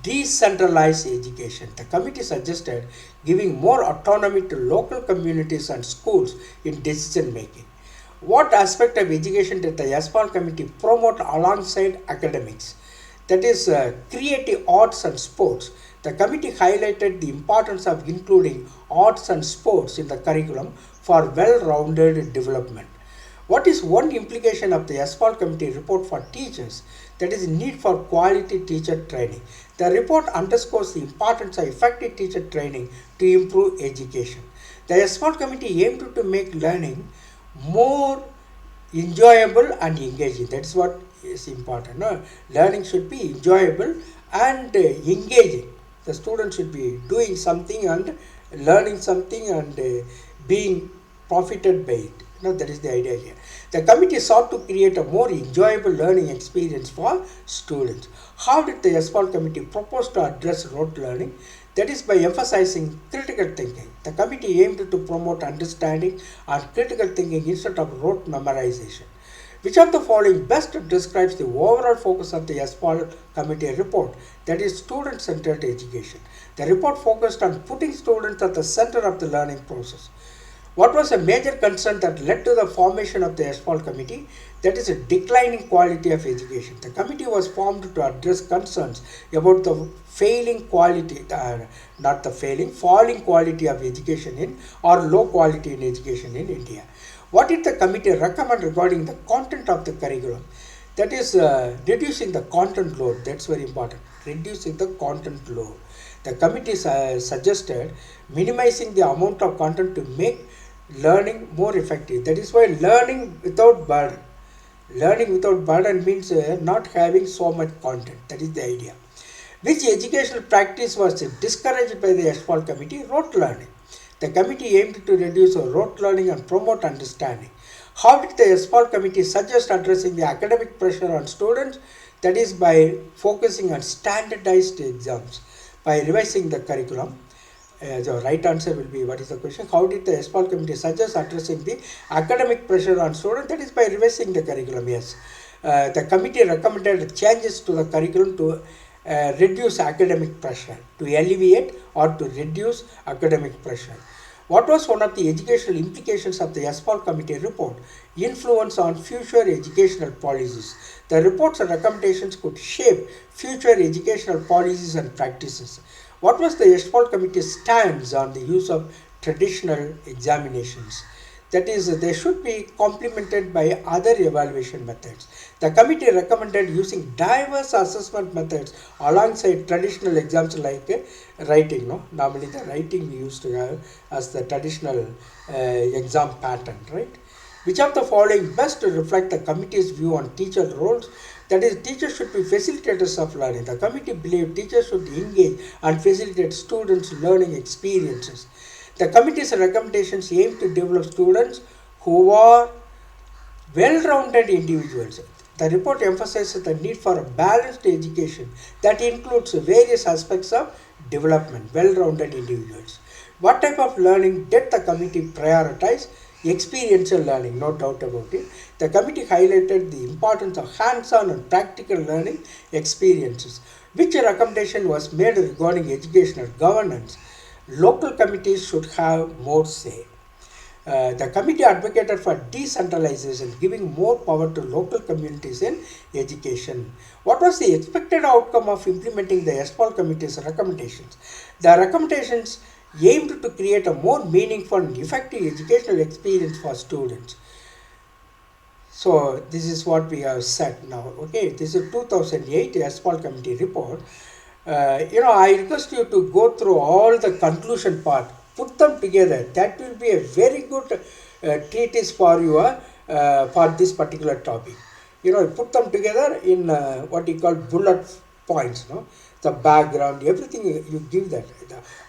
Decentralized education. The committee suggested giving more autonomy to local communities and schools in decision making. What aspect of education did the SPAL committee promote alongside academics? That is creative arts and sports. The committee highlighted the importance of including arts and sports in the curriculum for well-rounded development. What is one implication of the SPAL committee report for teachers? That is need for quality teacher training. The report underscores the importance of effective teacher training to improve education. The SPAL committee aimed to make learning more enjoyable and engaging. That's what is important. No? Learning should be enjoyable and engaging. The student should be doing something and learning something and being profited by it. That is the idea here. The committee sought to create a more enjoyable learning experience for students. How did the SPAL committee propose to address rote learning? That is by emphasizing critical thinking. The committee aimed to promote understanding and critical thinking instead of rote memorization. Which of the following best describes the overall focus of the SPAL committee report? That is student-centered education. The report focused on putting students at the center of the learning process. What was a major concern that led to the formation of the SPAL committee? That is a declining quality of education. The committee was formed to address concerns about the falling quality of education or low quality in education in India. What did the committee recommend regarding the content of the curriculum? That is reducing the content load. That's very important. Reducing the content load. The committee suggested minimizing the amount of content to make learning more effective. That is why learning without burden. Learning without burden means not having so much content. That is the idea. Which educational practice was discouraged by the SPAL committee? Rote learning. The committee aimed to reduce rote learning and promote understanding. How did the SPAL committee suggest addressing the academic pressure on students? That is by focusing on standardized exams, by revising the curriculum, The right answer will be, what is the question? How did the SPAL committee suggest addressing the academic pressure on students? That is by revising the curriculum, yes. The committee recommended changes to the curriculum to reduce academic pressure, to alleviate or to reduce academic pressure. What was one of the educational implications of the SPAL committee report? Influence on future educational policies. The reports and recommendations could shape future educational policies and practices. What was the SPAL committee's stance on the use of traditional examinations? That is, they should be complemented by other evaluation methods. The committee recommended using diverse assessment methods alongside traditional exams like writing. No? Normally the writing we used to have as the traditional exam pattern, right? Which of the following best reflect the committee's view on teacher roles? That is, teachers should be facilitators of learning. The committee believed teachers should engage and facilitate students' learning experiences. The committee's recommendations aim to develop students who are well-rounded individuals. The report emphasizes the need for a balanced education that includes various aspects of development, well-rounded individuals. What type of learning did the committee prioritize? Experiential learning, no doubt about it. The committee highlighted the importance of hands-on and practical learning experiences. Which recommendation was made regarding educational governance? Local committees should have more say. The committee advocated for decentralization, giving more power to local communities in education. What was the expected outcome of implementing the SPAL committee's recommendations? The recommendations aimed to create a more meaningful and effective educational experience for students. So this is what we have said now. Okay, this is 2008 SPAL committee report. I request you to go through all the conclusion part, put them together. That will be a very good treatise for you for this particular topic. Put them together in what you call bullet points. No, the background, everything you give that.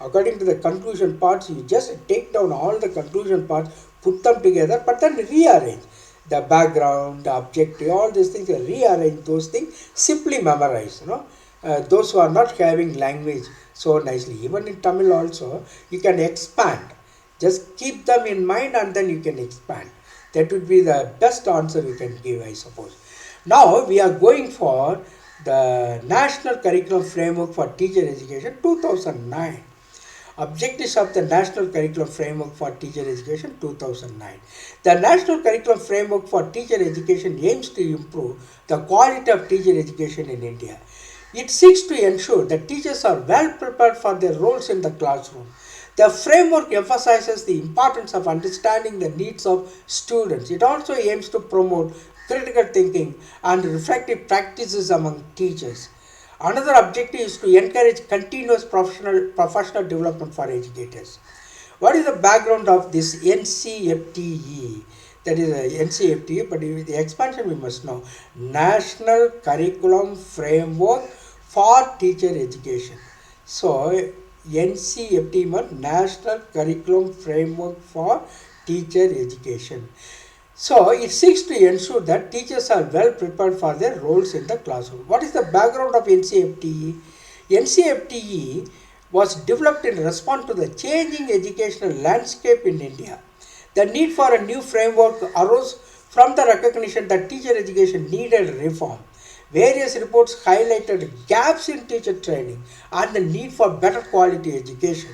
According to the conclusion parts, you just take down all the conclusion parts, put them together, but then rearrange the background, the objective, all these things. Rearrange those things. Simply memorize. Those who are not having language so nicely, even in Tamil also, you can expand. Just keep them in mind and then you can expand. That would be the best answer you can give, I suppose. Now we are going for the National Curriculum Framework for Teacher Education 2009. Objectives of the National Curriculum Framework for Teacher Education 2009. The National Curriculum Framework for Teacher Education aims to improve the quality of teacher education in India. It seeks to ensure that teachers are well prepared for their roles in the classroom. The framework emphasizes the importance of understanding the needs of students. It also aims to promote critical thinking and reflective practices among teachers. Another objective is to encourage continuous professional development for educators. What is the background of this NCFTE? That is a NCFTE, but with the expansion we must know. National Curriculum Framework for Teacher Education. So, NCFTE means National Curriculum Framework for Teacher Education. So, it seeks to ensure that teachers are well prepared for their roles in the classroom. What is the background of NCFTE? NCFTE was developed in response to the changing educational landscape in India. The need for a new framework arose from the recognition that teacher education needed reform. Various reports highlighted gaps in teacher training and the need for better quality education.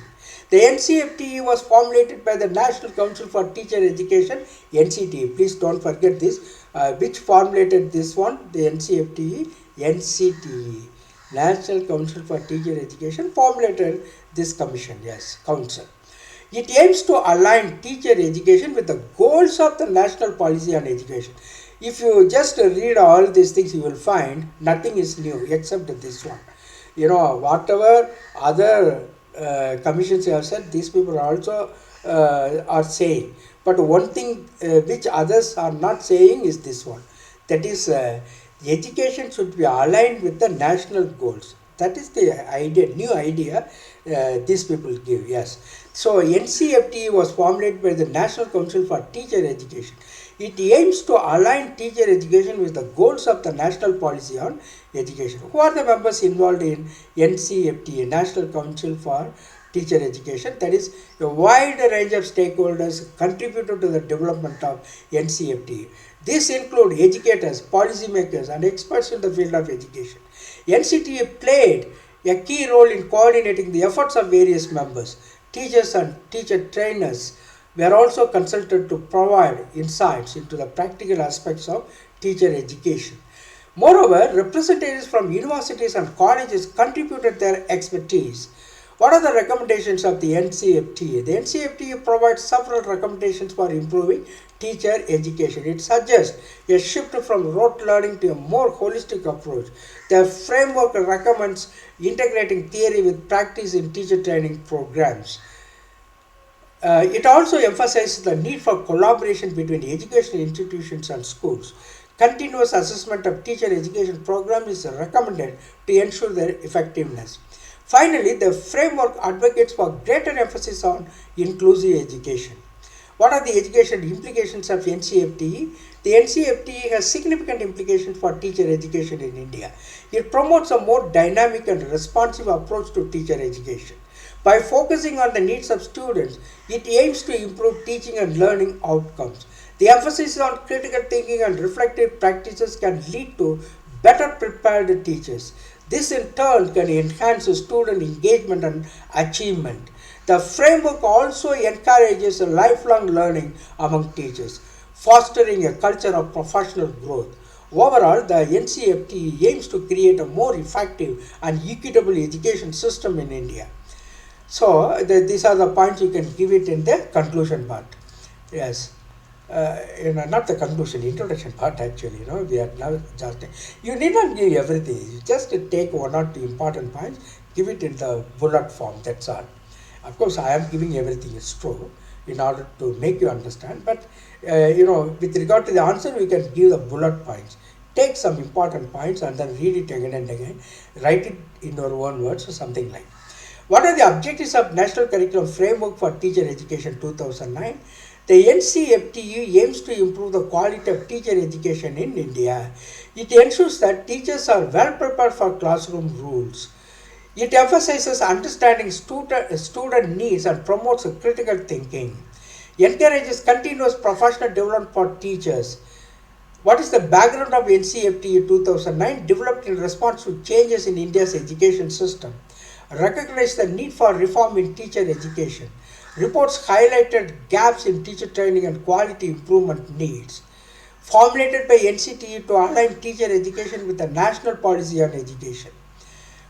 The NCFTE was formulated by the National Council for Teacher Education, NCTE. Please don't forget this. Which formulated this one? The NCFTE, NCTE. National Council for Teacher Education formulated this commission, yes, council. It aims to align teacher education with the goals of the national policy on education. If you just read all these things, you will find nothing is new except this one. Whatever other commissions have said, these people also are saying. But one thing which others are not saying is this one. That is, education should be aligned with the national goals. That is the idea, new idea these people give, yes. So, NCFTE was formulated by the National Council for Teacher Education. It aims to align teacher education with the goals of the national policy on education. Who are the members involved in NCFTE, National Council for teacher education. That is, a wide range of stakeholders contributed to the development of NCFT. These include educators, policymakers, and experts in the field of education. NCTA played a key role in coordinating the efforts of various members. Teachers and teacher trainers were also consulted to provide insights into the practical aspects of teacher education. Moreover, representatives from universities and colleges contributed their expertise. What are the recommendations of the NCFT? The NCFT provides several recommendations for improving teacher education. It suggests a shift from rote learning to a more holistic approach. The framework recommends integrating theory with practice in teacher training programs. It also emphasizes the need for collaboration between educational institutions and schools. Continuous assessment of teacher education programs is recommended to ensure their effectiveness. Finally, the framework advocates for greater emphasis on inclusive education. What are the educational implications of NCFT? The NCFT has significant implications for teacher education in India. It promotes a more dynamic and responsive approach to teacher education. By focusing on the needs of students, it aims to improve teaching and learning outcomes. The emphasis on critical thinking and reflective practices can lead to better prepared teachers. This in turn can enhance student engagement and achievement. The framework also encourages lifelong learning among teachers, fostering a culture of professional growth. Overall, the NCFT aims to create a more effective and equitable education system in India. So, these are the points you can give it in the conclusion part. Yes. Not the conclusion, introduction part actually, we are now just, you need not give everything, you just take one or two important points, give it in the bullet form, that's all. Of course, I am giving everything, it's true, in order to make you understand, but with regard to the answer, we can give the bullet points. Take some important points and then read it again and again, write it in your own words or something like. What are the objectives of National Curriculum Framework for Teacher Education 2009? The NCFTU aims to improve the quality of teacher education in India. It ensures that teachers are well prepared for classroom rules. It emphasizes understanding student needs and promotes critical thinking. Encourages continuous professional development for teachers. What is the background of NCFTU 2009? Developed in response to changes in India's education system. Recognized the need for reform in teacher education. Reports highlighted gaps in teacher training and quality improvement needs. Formulated by NCTE to align teacher education with the national policy on education.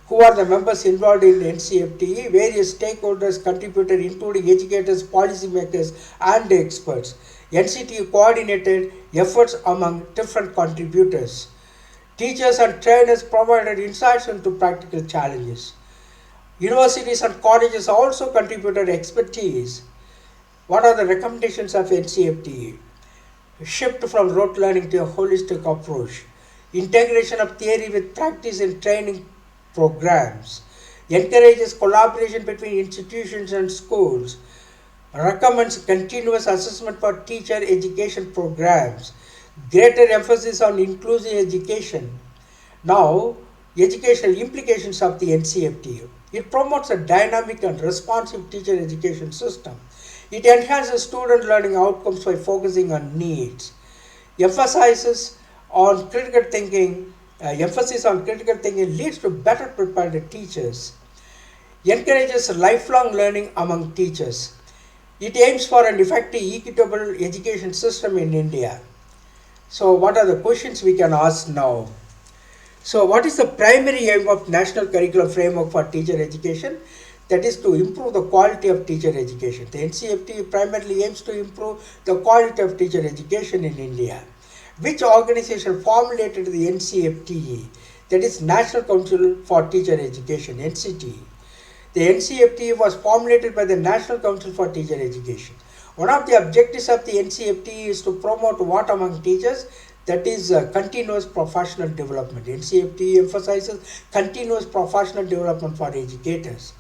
Who are the members involved in NCFTE? Various stakeholders contributed, including educators, policymakers, and experts. NCTE coordinated efforts among different contributors. Teachers and trainers provided insights into practical challenges. Universities and colleges also contributed expertise. What are the recommendations of NCFT? Shift from rote learning to a holistic approach. Integration of theory with practice in training programs. Encourages collaboration between institutions and schools. Recommends continuous assessment for teacher education programs. Greater emphasis on inclusive education. Now, educational implications of the NCFT. It promotes a dynamic and responsive teacher education system. It enhances student learning outcomes by focusing on needs. Emphasis on critical thinking leads to better prepared teachers. Encourages lifelong learning among teachers. It aims for an effective, equitable education system in India. So, what are the questions we can ask now? So, what is the primary aim of National Curriculum Framework for Teacher Education? That is to improve the quality of teacher education. The NCFT primarily aims to improve the quality of teacher education in India. Which organization formulated the NCFTE? That is National Council for Teacher Education, NCTE. The NCFTE was formulated by the National Council for Teacher Education. One of the objectives of the NCFTE is to promote what among teachers? That is continuous professional development. NCFT emphasizes continuous professional development for educators.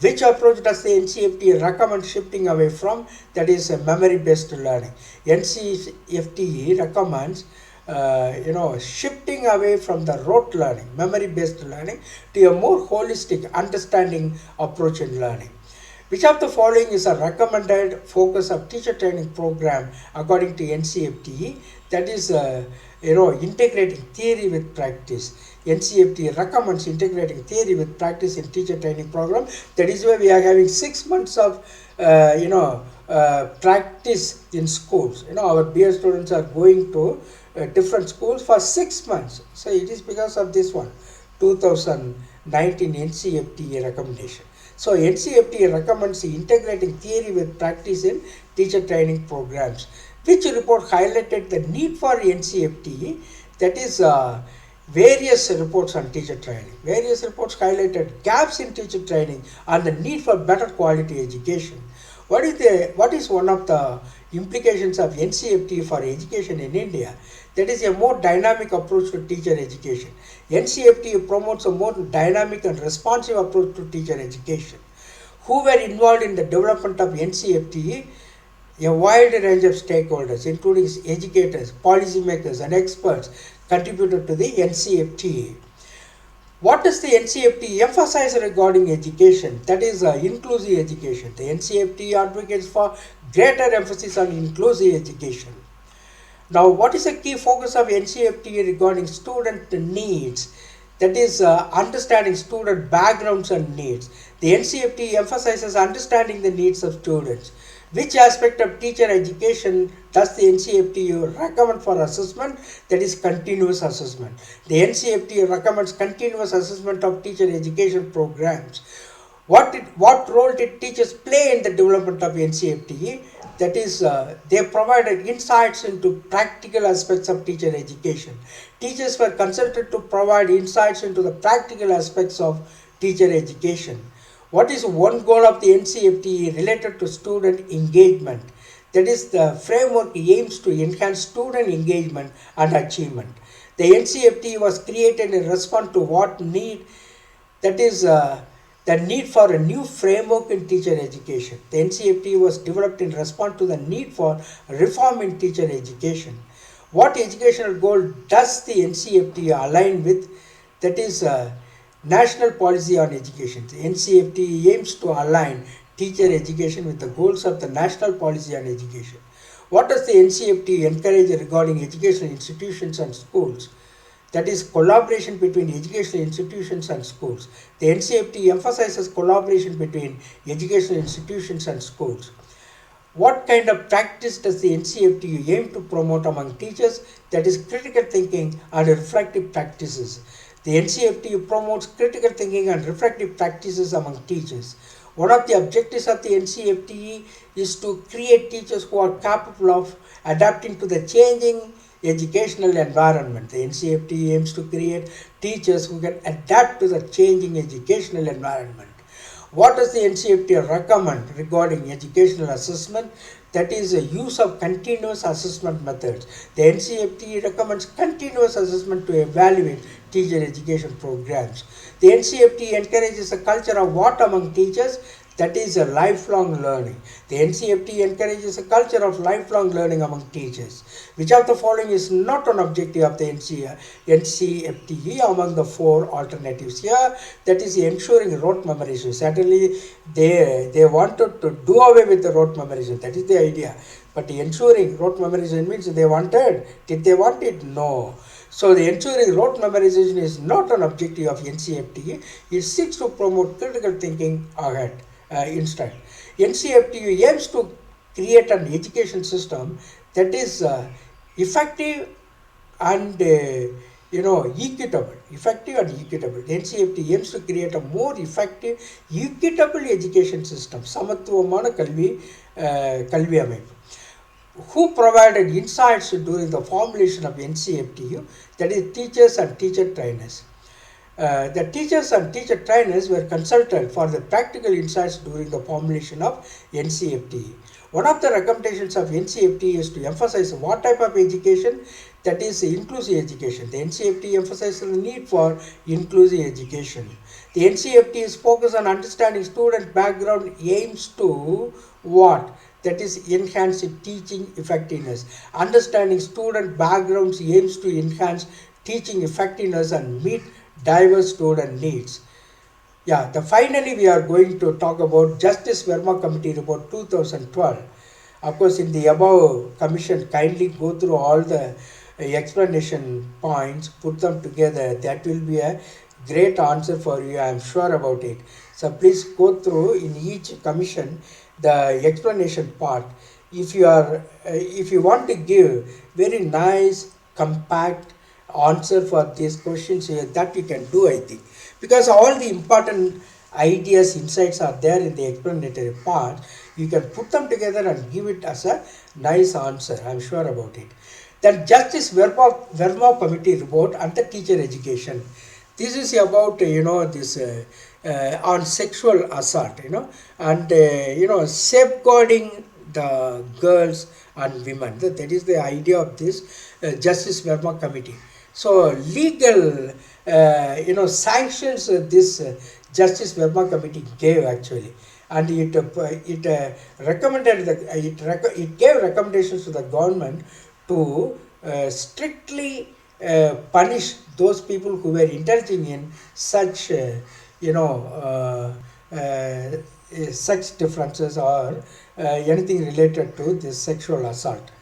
Which approach does the NCFT recommend shifting away from? That is memory-based learning. NCFT recommends shifting away from the rote learning, memory-based learning, to a more holistic understanding approach in learning. Which of the following is a recommended focus of teacher training program according to NCFTE? That is, integrating theory with practice. NCFTE recommends integrating theory with practice in teacher training program. That is why we are having 6 months of, practice in schools. Our B.Ed students are going to different schools for 6 months. So it is because of this one, 2019 NCFTE recommendation. So NCFTE recommends integrating theory with practice in teacher training programs. Which report highlighted the need for NCFTE? That is, various reports on teacher training. Various reports highlighted gaps in teacher training and the need for better quality education. What is one of the implications of NCFTE for education in India? That is a more dynamic approach to teacher education. NCFTE promotes a more dynamic and responsive approach to teacher education. Who were involved in the development of NCFTE? A wide range of stakeholders, including educators, policymakers, and experts, contributed to the NCFTE. What does the NCFTE emphasize regarding education? That is inclusive education. The NCFTE advocates for greater emphasis on inclusive education. Now, what is the key focus of NCFTE regarding student needs? That is, understanding student backgrounds and needs. The NCFTE emphasizes understanding the needs of students. Which aspect of teacher education does the NCFTE recommend for assessment? That is continuous assessment. The NCFTE recommends continuous assessment of teacher education programs. What role did teachers play in the development of NCFTE? That is, they provided insights into practical aspects of teacher education. Teachers were consulted to provide insights into the practical aspects of teacher education. What is one goal of the NCFTE related to student engagement? That is, the framework aims to enhance student engagement and achievement. The NCFTE was created in response to what need, that is, the need for a new framework in teacher education. The NCFTE was developed in response to the need for reform in teacher education. What educational goal does the NCFTE align with? That is, National Policy on Education. The NCFTE aims to align teacher education with the goals of the National Policy on Education. What does the NCFTE encourage regarding educational institutions and schools? That is, collaboration between educational institutions and schools. The NCFTE emphasizes collaboration between educational institutions and schools. What kind of practice does the NCFTE aim to promote among teachers? That is, critical thinking and reflective practices. The NCFTE promotes critical thinking and reflective practices among teachers. One of the objectives of the NCFTE is to create teachers who are capable of adapting to the changing educational environment. The NCFTE aims to create teachers who can adapt to the changing educational environment. What does the NCFTE recommend regarding educational assessment? That is the use of continuous assessment methods. The NCFTE recommends continuous assessment to evaluate teacher education programs. The NCFTE encourages a culture of what among teachers? That is a lifelong learning. The NCFTE encourages a culture of lifelong learning among teachers. Which of the following is not an objective of the NCFTE among the four alternatives here? That is ensuring rote memorization. Certainly they wanted to do away with the rote memorization. That is the idea. But ensuring rote memorization means they wanted. Did they want it? No. So the ensuring rote memorization is not an objective of NCFTE. It seeks to promote critical thinking ahead. Instead, NCFTE aims to create an education system that is effective and equitable. Effective and equitable. NCFTE aims to create a more effective, equitable education system. சமத்துவமான கல்வி அமைப்பு. Who provided insights during the formulation of NCFTE? That is, teachers and teacher trainers. The teachers and teacher trainers were consulted for the practical insights during the formulation of NCFTE. One of the recommendations of NCFTE is to emphasize what type of education? That is inclusive education. The NCFTE emphasizes the need for inclusive education. The NCFTE is focused on understanding student background, aims to what? That is enhance teaching effectiveness. Understanding student backgrounds aims to enhance teaching effectiveness and meet diverse student needs. Finally we are going to talk about Justice Verma Committee Report 2012. Of course, in the above commission, kindly go through all the explanation points, put them together. That will be a great answer for you, I am sure about it. So please go through in each commission the explanation part. If you want to give very nice, compact answer for these questions, that you can do, I think, because all the important ideas, insights are there in the explanatory part. You can put them together and give it as a nice answer. I am sure about it. Then Justice Verma Committee report and the teacher education. This is about this on sexual assault, and safeguarding the girls and women. That is the idea of this Justice Verma Committee. So legal sanctions this Justice Verma Committee gave actually, and it recommended it gave recommendations to the government to strictly punish those people who were indulging in such sex differences or anything related to this sexual assault.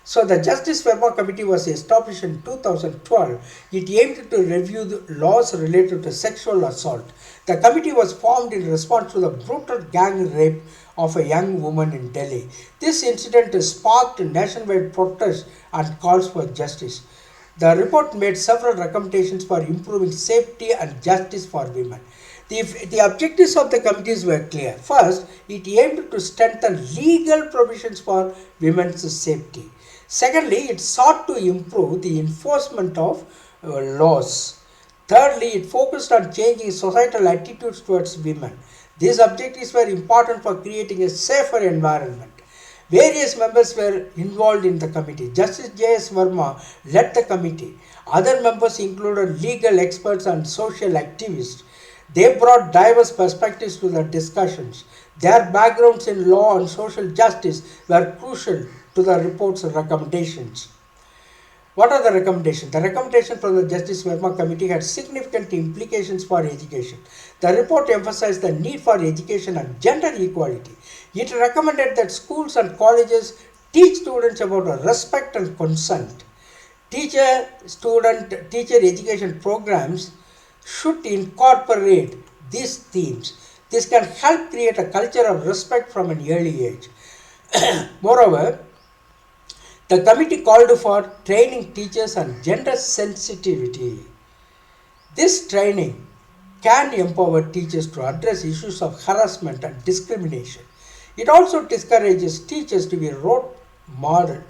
So the Justice Verma Committee was established in 2012. It aimed to review the laws related to sexual assault. The committee was formed in response to the brutal gang rape of a young woman in Delhi. This incident sparked nationwide protests and calls for justice. The report made several recommendations for improving safety and justice for women. The objectives of the committees were clear. First, it aimed to strengthen legal provisions for women's safety. Secondly, it sought to improve the enforcement of laws. Thirdly, it focused on changing societal attitudes towards women. These objectives were important for creating a safer environment. Various members were involved in the committee. Justice J.S. Verma led the committee. Other members included legal experts and social activists. They brought diverse perspectives to the discussions. Their backgrounds in law and social justice were crucial to the report's recommendations. What are the recommendations? The recommendation from the Justice Verma Committee had significant implications for education. The report emphasized the need for education and gender equality. It recommended that schools and colleges teach students about respect and consent. Teacher education programs should incorporate these themes. This can help create a culture of respect from an early age. Moreover, the committee called for training teachers on gender sensitivity. This training can empower teachers to address issues of harassment and discrimination. It also discourages teachers to be role model.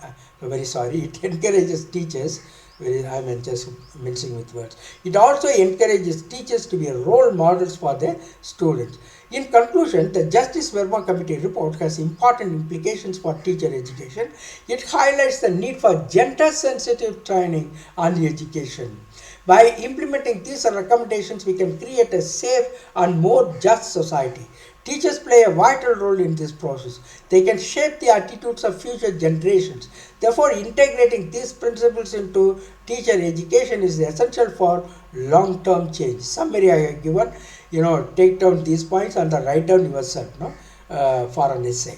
It encourages teachers. I'm just mincing with words. It also encourages teachers to be role models for their students. In conclusion, the Justice Verma Committee report has important implications for teacher education. It highlights the need for gender-sensitive training and education. By implementing these recommendations, we can create a safe and more just society. Teachers play a vital role in this process. They can shape the attitudes of future generations. Therefore, integrating these principles into teacher education is essential for long-term change. Summary I have given, take down these points and write down yourself for an essay.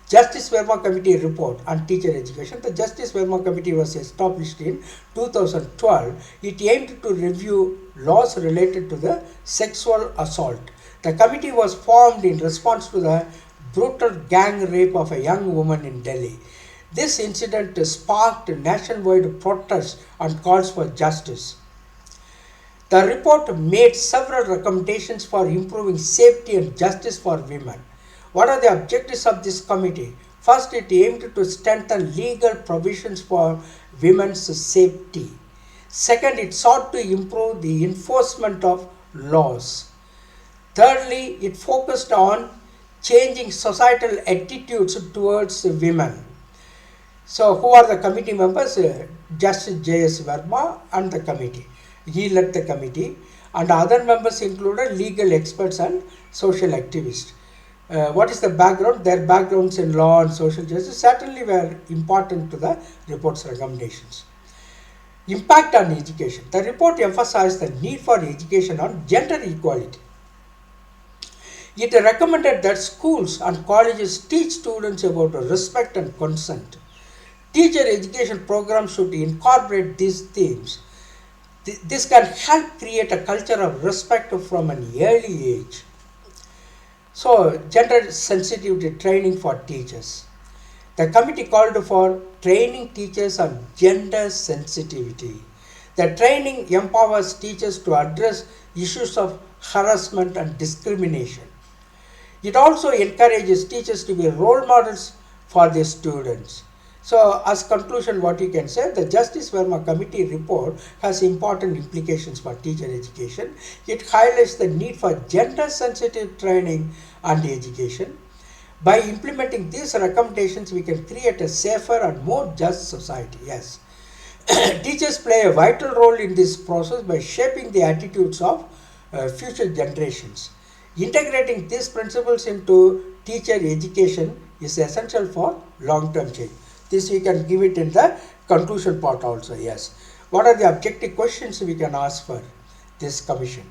Justice Verma Committee report on teacher education. The Justice Verma Committee was established in 2012. It aimed to review laws related to the sexual assault. The committee was formed in response to the brutal gang rape of a young woman in Delhi. This incident sparked nationwide protests and calls for justice. The report made several recommendations for improving safety and justice for women. What are the objectives of this committee? First, it aimed to strengthen legal provisions for women's safety. Second, it sought to improve the enforcement of laws. Thirdly, it focused on changing societal attitudes towards women. So, who are the committee members? Justice J.S. Verma and the committee. He led the committee, and other members included legal experts and social activists. What is the background? Their backgrounds in law and social justice certainly were important to the report's recommendations. Impact on education. The report emphasized the need for education on gender equality. It recommended that schools and colleges teach students about respect and consent. Teacher education programs should incorporate these themes. This can help create a culture of respect from an early age. So, gender sensitivity training for teachers. The committee called for training teachers on gender sensitivity. The training empowers teachers to address issues of harassment and discrimination. It also encourages teachers to be role models for their students. So, as conclusion, what you can say, the Justice Verma Committee report has important implications for teacher education. It highlights the need for gender-sensitive training and education. By implementing these recommendations, we can create a safer and more just society. Yes, teachers play a vital role in this process by shaping the attitudes of future generations. Integrating these principles into teacher education is essential for long-term change. This we can give it in the conclusion part also. Yes. What are the objective questions we can ask for this commission?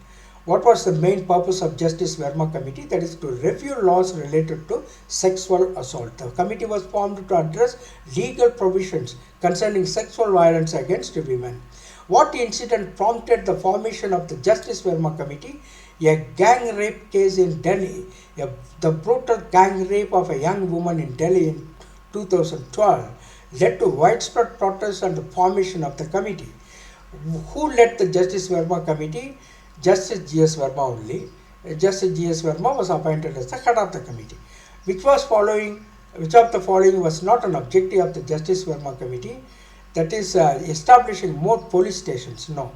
What was the main purpose of Justice Verma Committee? That is to review laws related to sexual assault. The committee was formed to address legal provisions concerning sexual violence against women. What incident prompted the formation of the Justice Verma Committee? A gang rape case in Delhi. The brutal gang rape of a young woman in Delhi in 2012 led to widespread protests and the formation of the committee. Who led the Justice Verma Committee? Justice G.S. Verma only. Justice G.S. Verma was appointed as the head of the committee. Which of the following was not an objective of the Justice Verma Committee? That is establishing more police stations. No.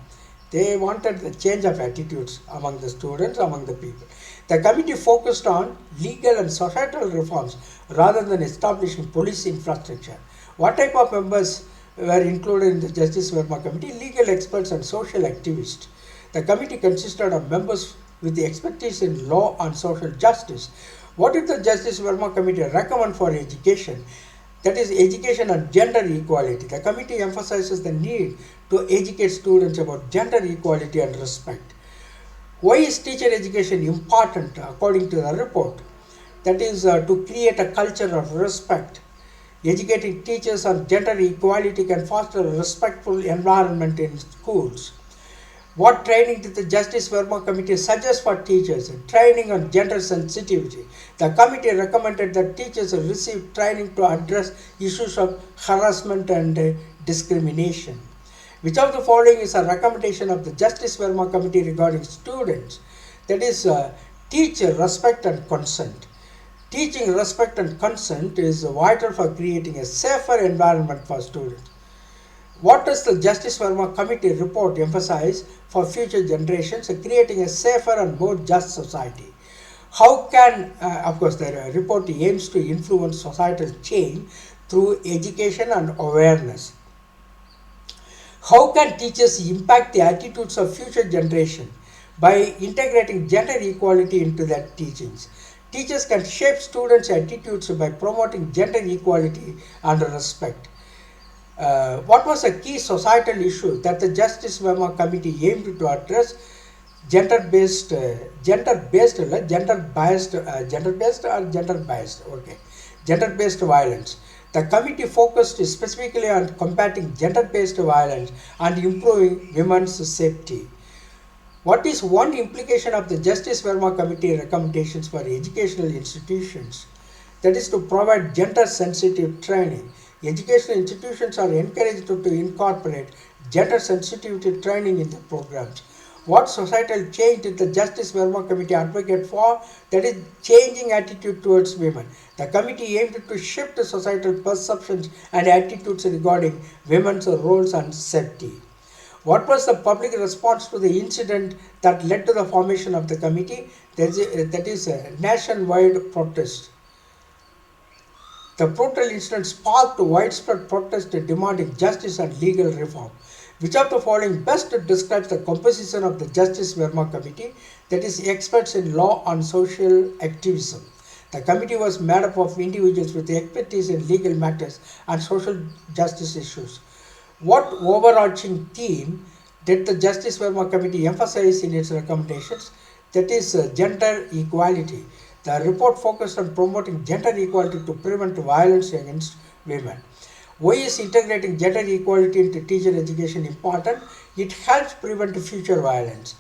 They wanted the change of attitudes among the students, among the people. The committee focused on legal and societal reforms rather than establishing police infrastructure. What type of members were included in the Justice Verma Committee? Legal experts and social activists. The committee consisted of members with the expertise in law and social justice. What did the Justice Verma Committee recommend for education? That is education and gender equality. The committee emphasizes the need to educate students about gender equality and respect. Why is teacher education important according to the report? That is to create a culture of respect. Educating teachers on gender equality can foster a respectful environment in schools. What training did the Justice Verma Committee suggest for teachers? Training on gender sensitivity. The committee recommended that teachers receive training to address issues of harassment and discrimination. Which of the following is a recommendation of the Justice Verma Committee regarding students? That is, teach respect and consent. Teaching respect and consent is vital for creating a safer environment for students. What does the Justice Verma Committee report emphasize for future generations? Creating a safer and more just society. How can, of course, the report aims to influence societal change through education and awareness. How can teachers impact the attitudes of future generation? By integrating gender equality into their teachings. Teachers can shape students' attitudes by promoting gender equality and respect. What was a key societal issue that the Justice Verma Committee aimed to address? Gender-biased violence. The committee focused specifically on combating gender-based violence and improving women's safety. What is one implication of the Justice Verma Committee recommendations for educational institutions? That is to provide gender-sensitive training. Educational institutions are encouraged to incorporate gender sensitivity training in the programs. What societal change did the Justice Verma Committee advocate for? That is changing attitude towards women. The committee aimed to shift the societal perceptions and attitudes regarding women's roles and safety. What was the public response to the incident that led to the formation of the committee? That is a nationwide protest. The brutal incident sparked widespread protest demanding justice and legal reform. Which of the following best describes the composition of the Justice Verma Committee? That is experts in law and social activism. The committee was made up of individuals with expertise in legal matters and social justice issues. What overarching theme did the Justice Verma Committee emphasize in its recommendations? that is gender equality. The report focused on promoting gender equality to prevent violence against women. Why is integrating gender equality into teacher education important? It helps prevent future violence.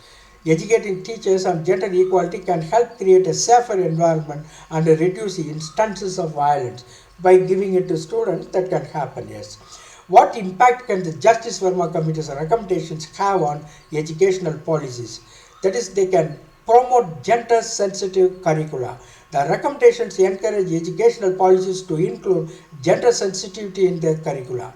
Educating teachers on gender equality can help create a safer environment and reduce instances of violence. By giving it to students, that can happen, yes. What impact can the Justice Verma Committee's recommendations have on educational policies? That is, they can promote gender-sensitive curricula. The recommendations encourage educational policies to include gender sensitivity in their curricula.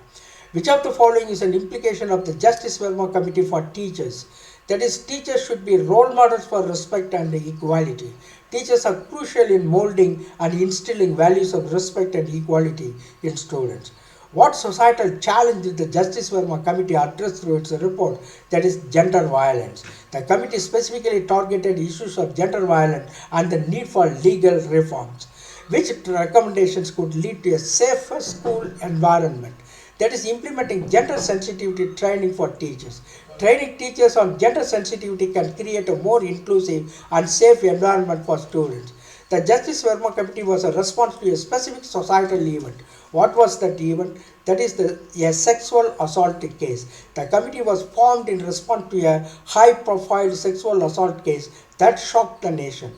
Which of the following is an implication of the Justice Verma Committee for teachers? That is, teachers should be role models for respect and equality. Teachers are crucial in molding and instilling values of respect and equality in students. What societal challenge did the Justice Verma Committee address through its report? That is gender violence. The committee specifically targeted issues of gender violence and the need for legal reforms. Which recommendations could lead to a safer school environment? That is implementing gender sensitivity training for teachers. Training teachers on gender sensitivity can create a more inclusive and safe environment for students. The Justice Verma Committee was a response to a specific societal event. What was that event? That is a sexual assault case. The committee was formed in response to a high-profile sexual assault case that shocked the nation.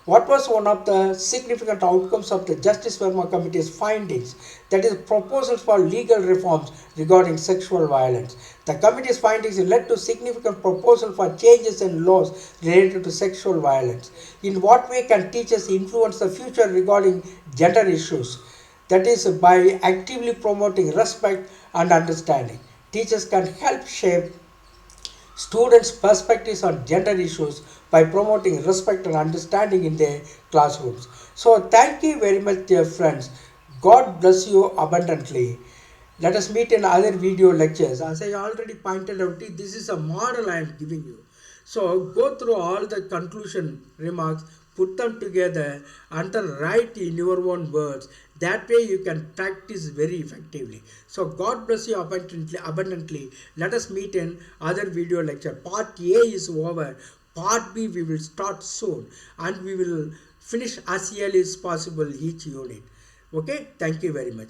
What was one of the significant outcomes of the Justice Verma Committee's findings? That is, proposals for legal reforms regarding sexual violence. The committee's findings led to significant proposals for changes in laws related to sexual violence. In what way can teachers influence the future regarding gender issues? That is, by actively promoting respect and understanding. Teachers can help shape students' perspectives on gender issues by promoting respect and understanding in their classrooms. So thank you very much, dear friends. God bless you abundantly. Let us meet in other video lectures. As I already pointed out, this is a model I am giving you. So go through all the conclusion remarks, put them together and then write in your own words. That way you can practice very effectively. So God bless you abundantly. Let us meet in other video lecture. Part A is over. Part B we will start soon and we will finish as early as possible each unit. Okay, thank you very much.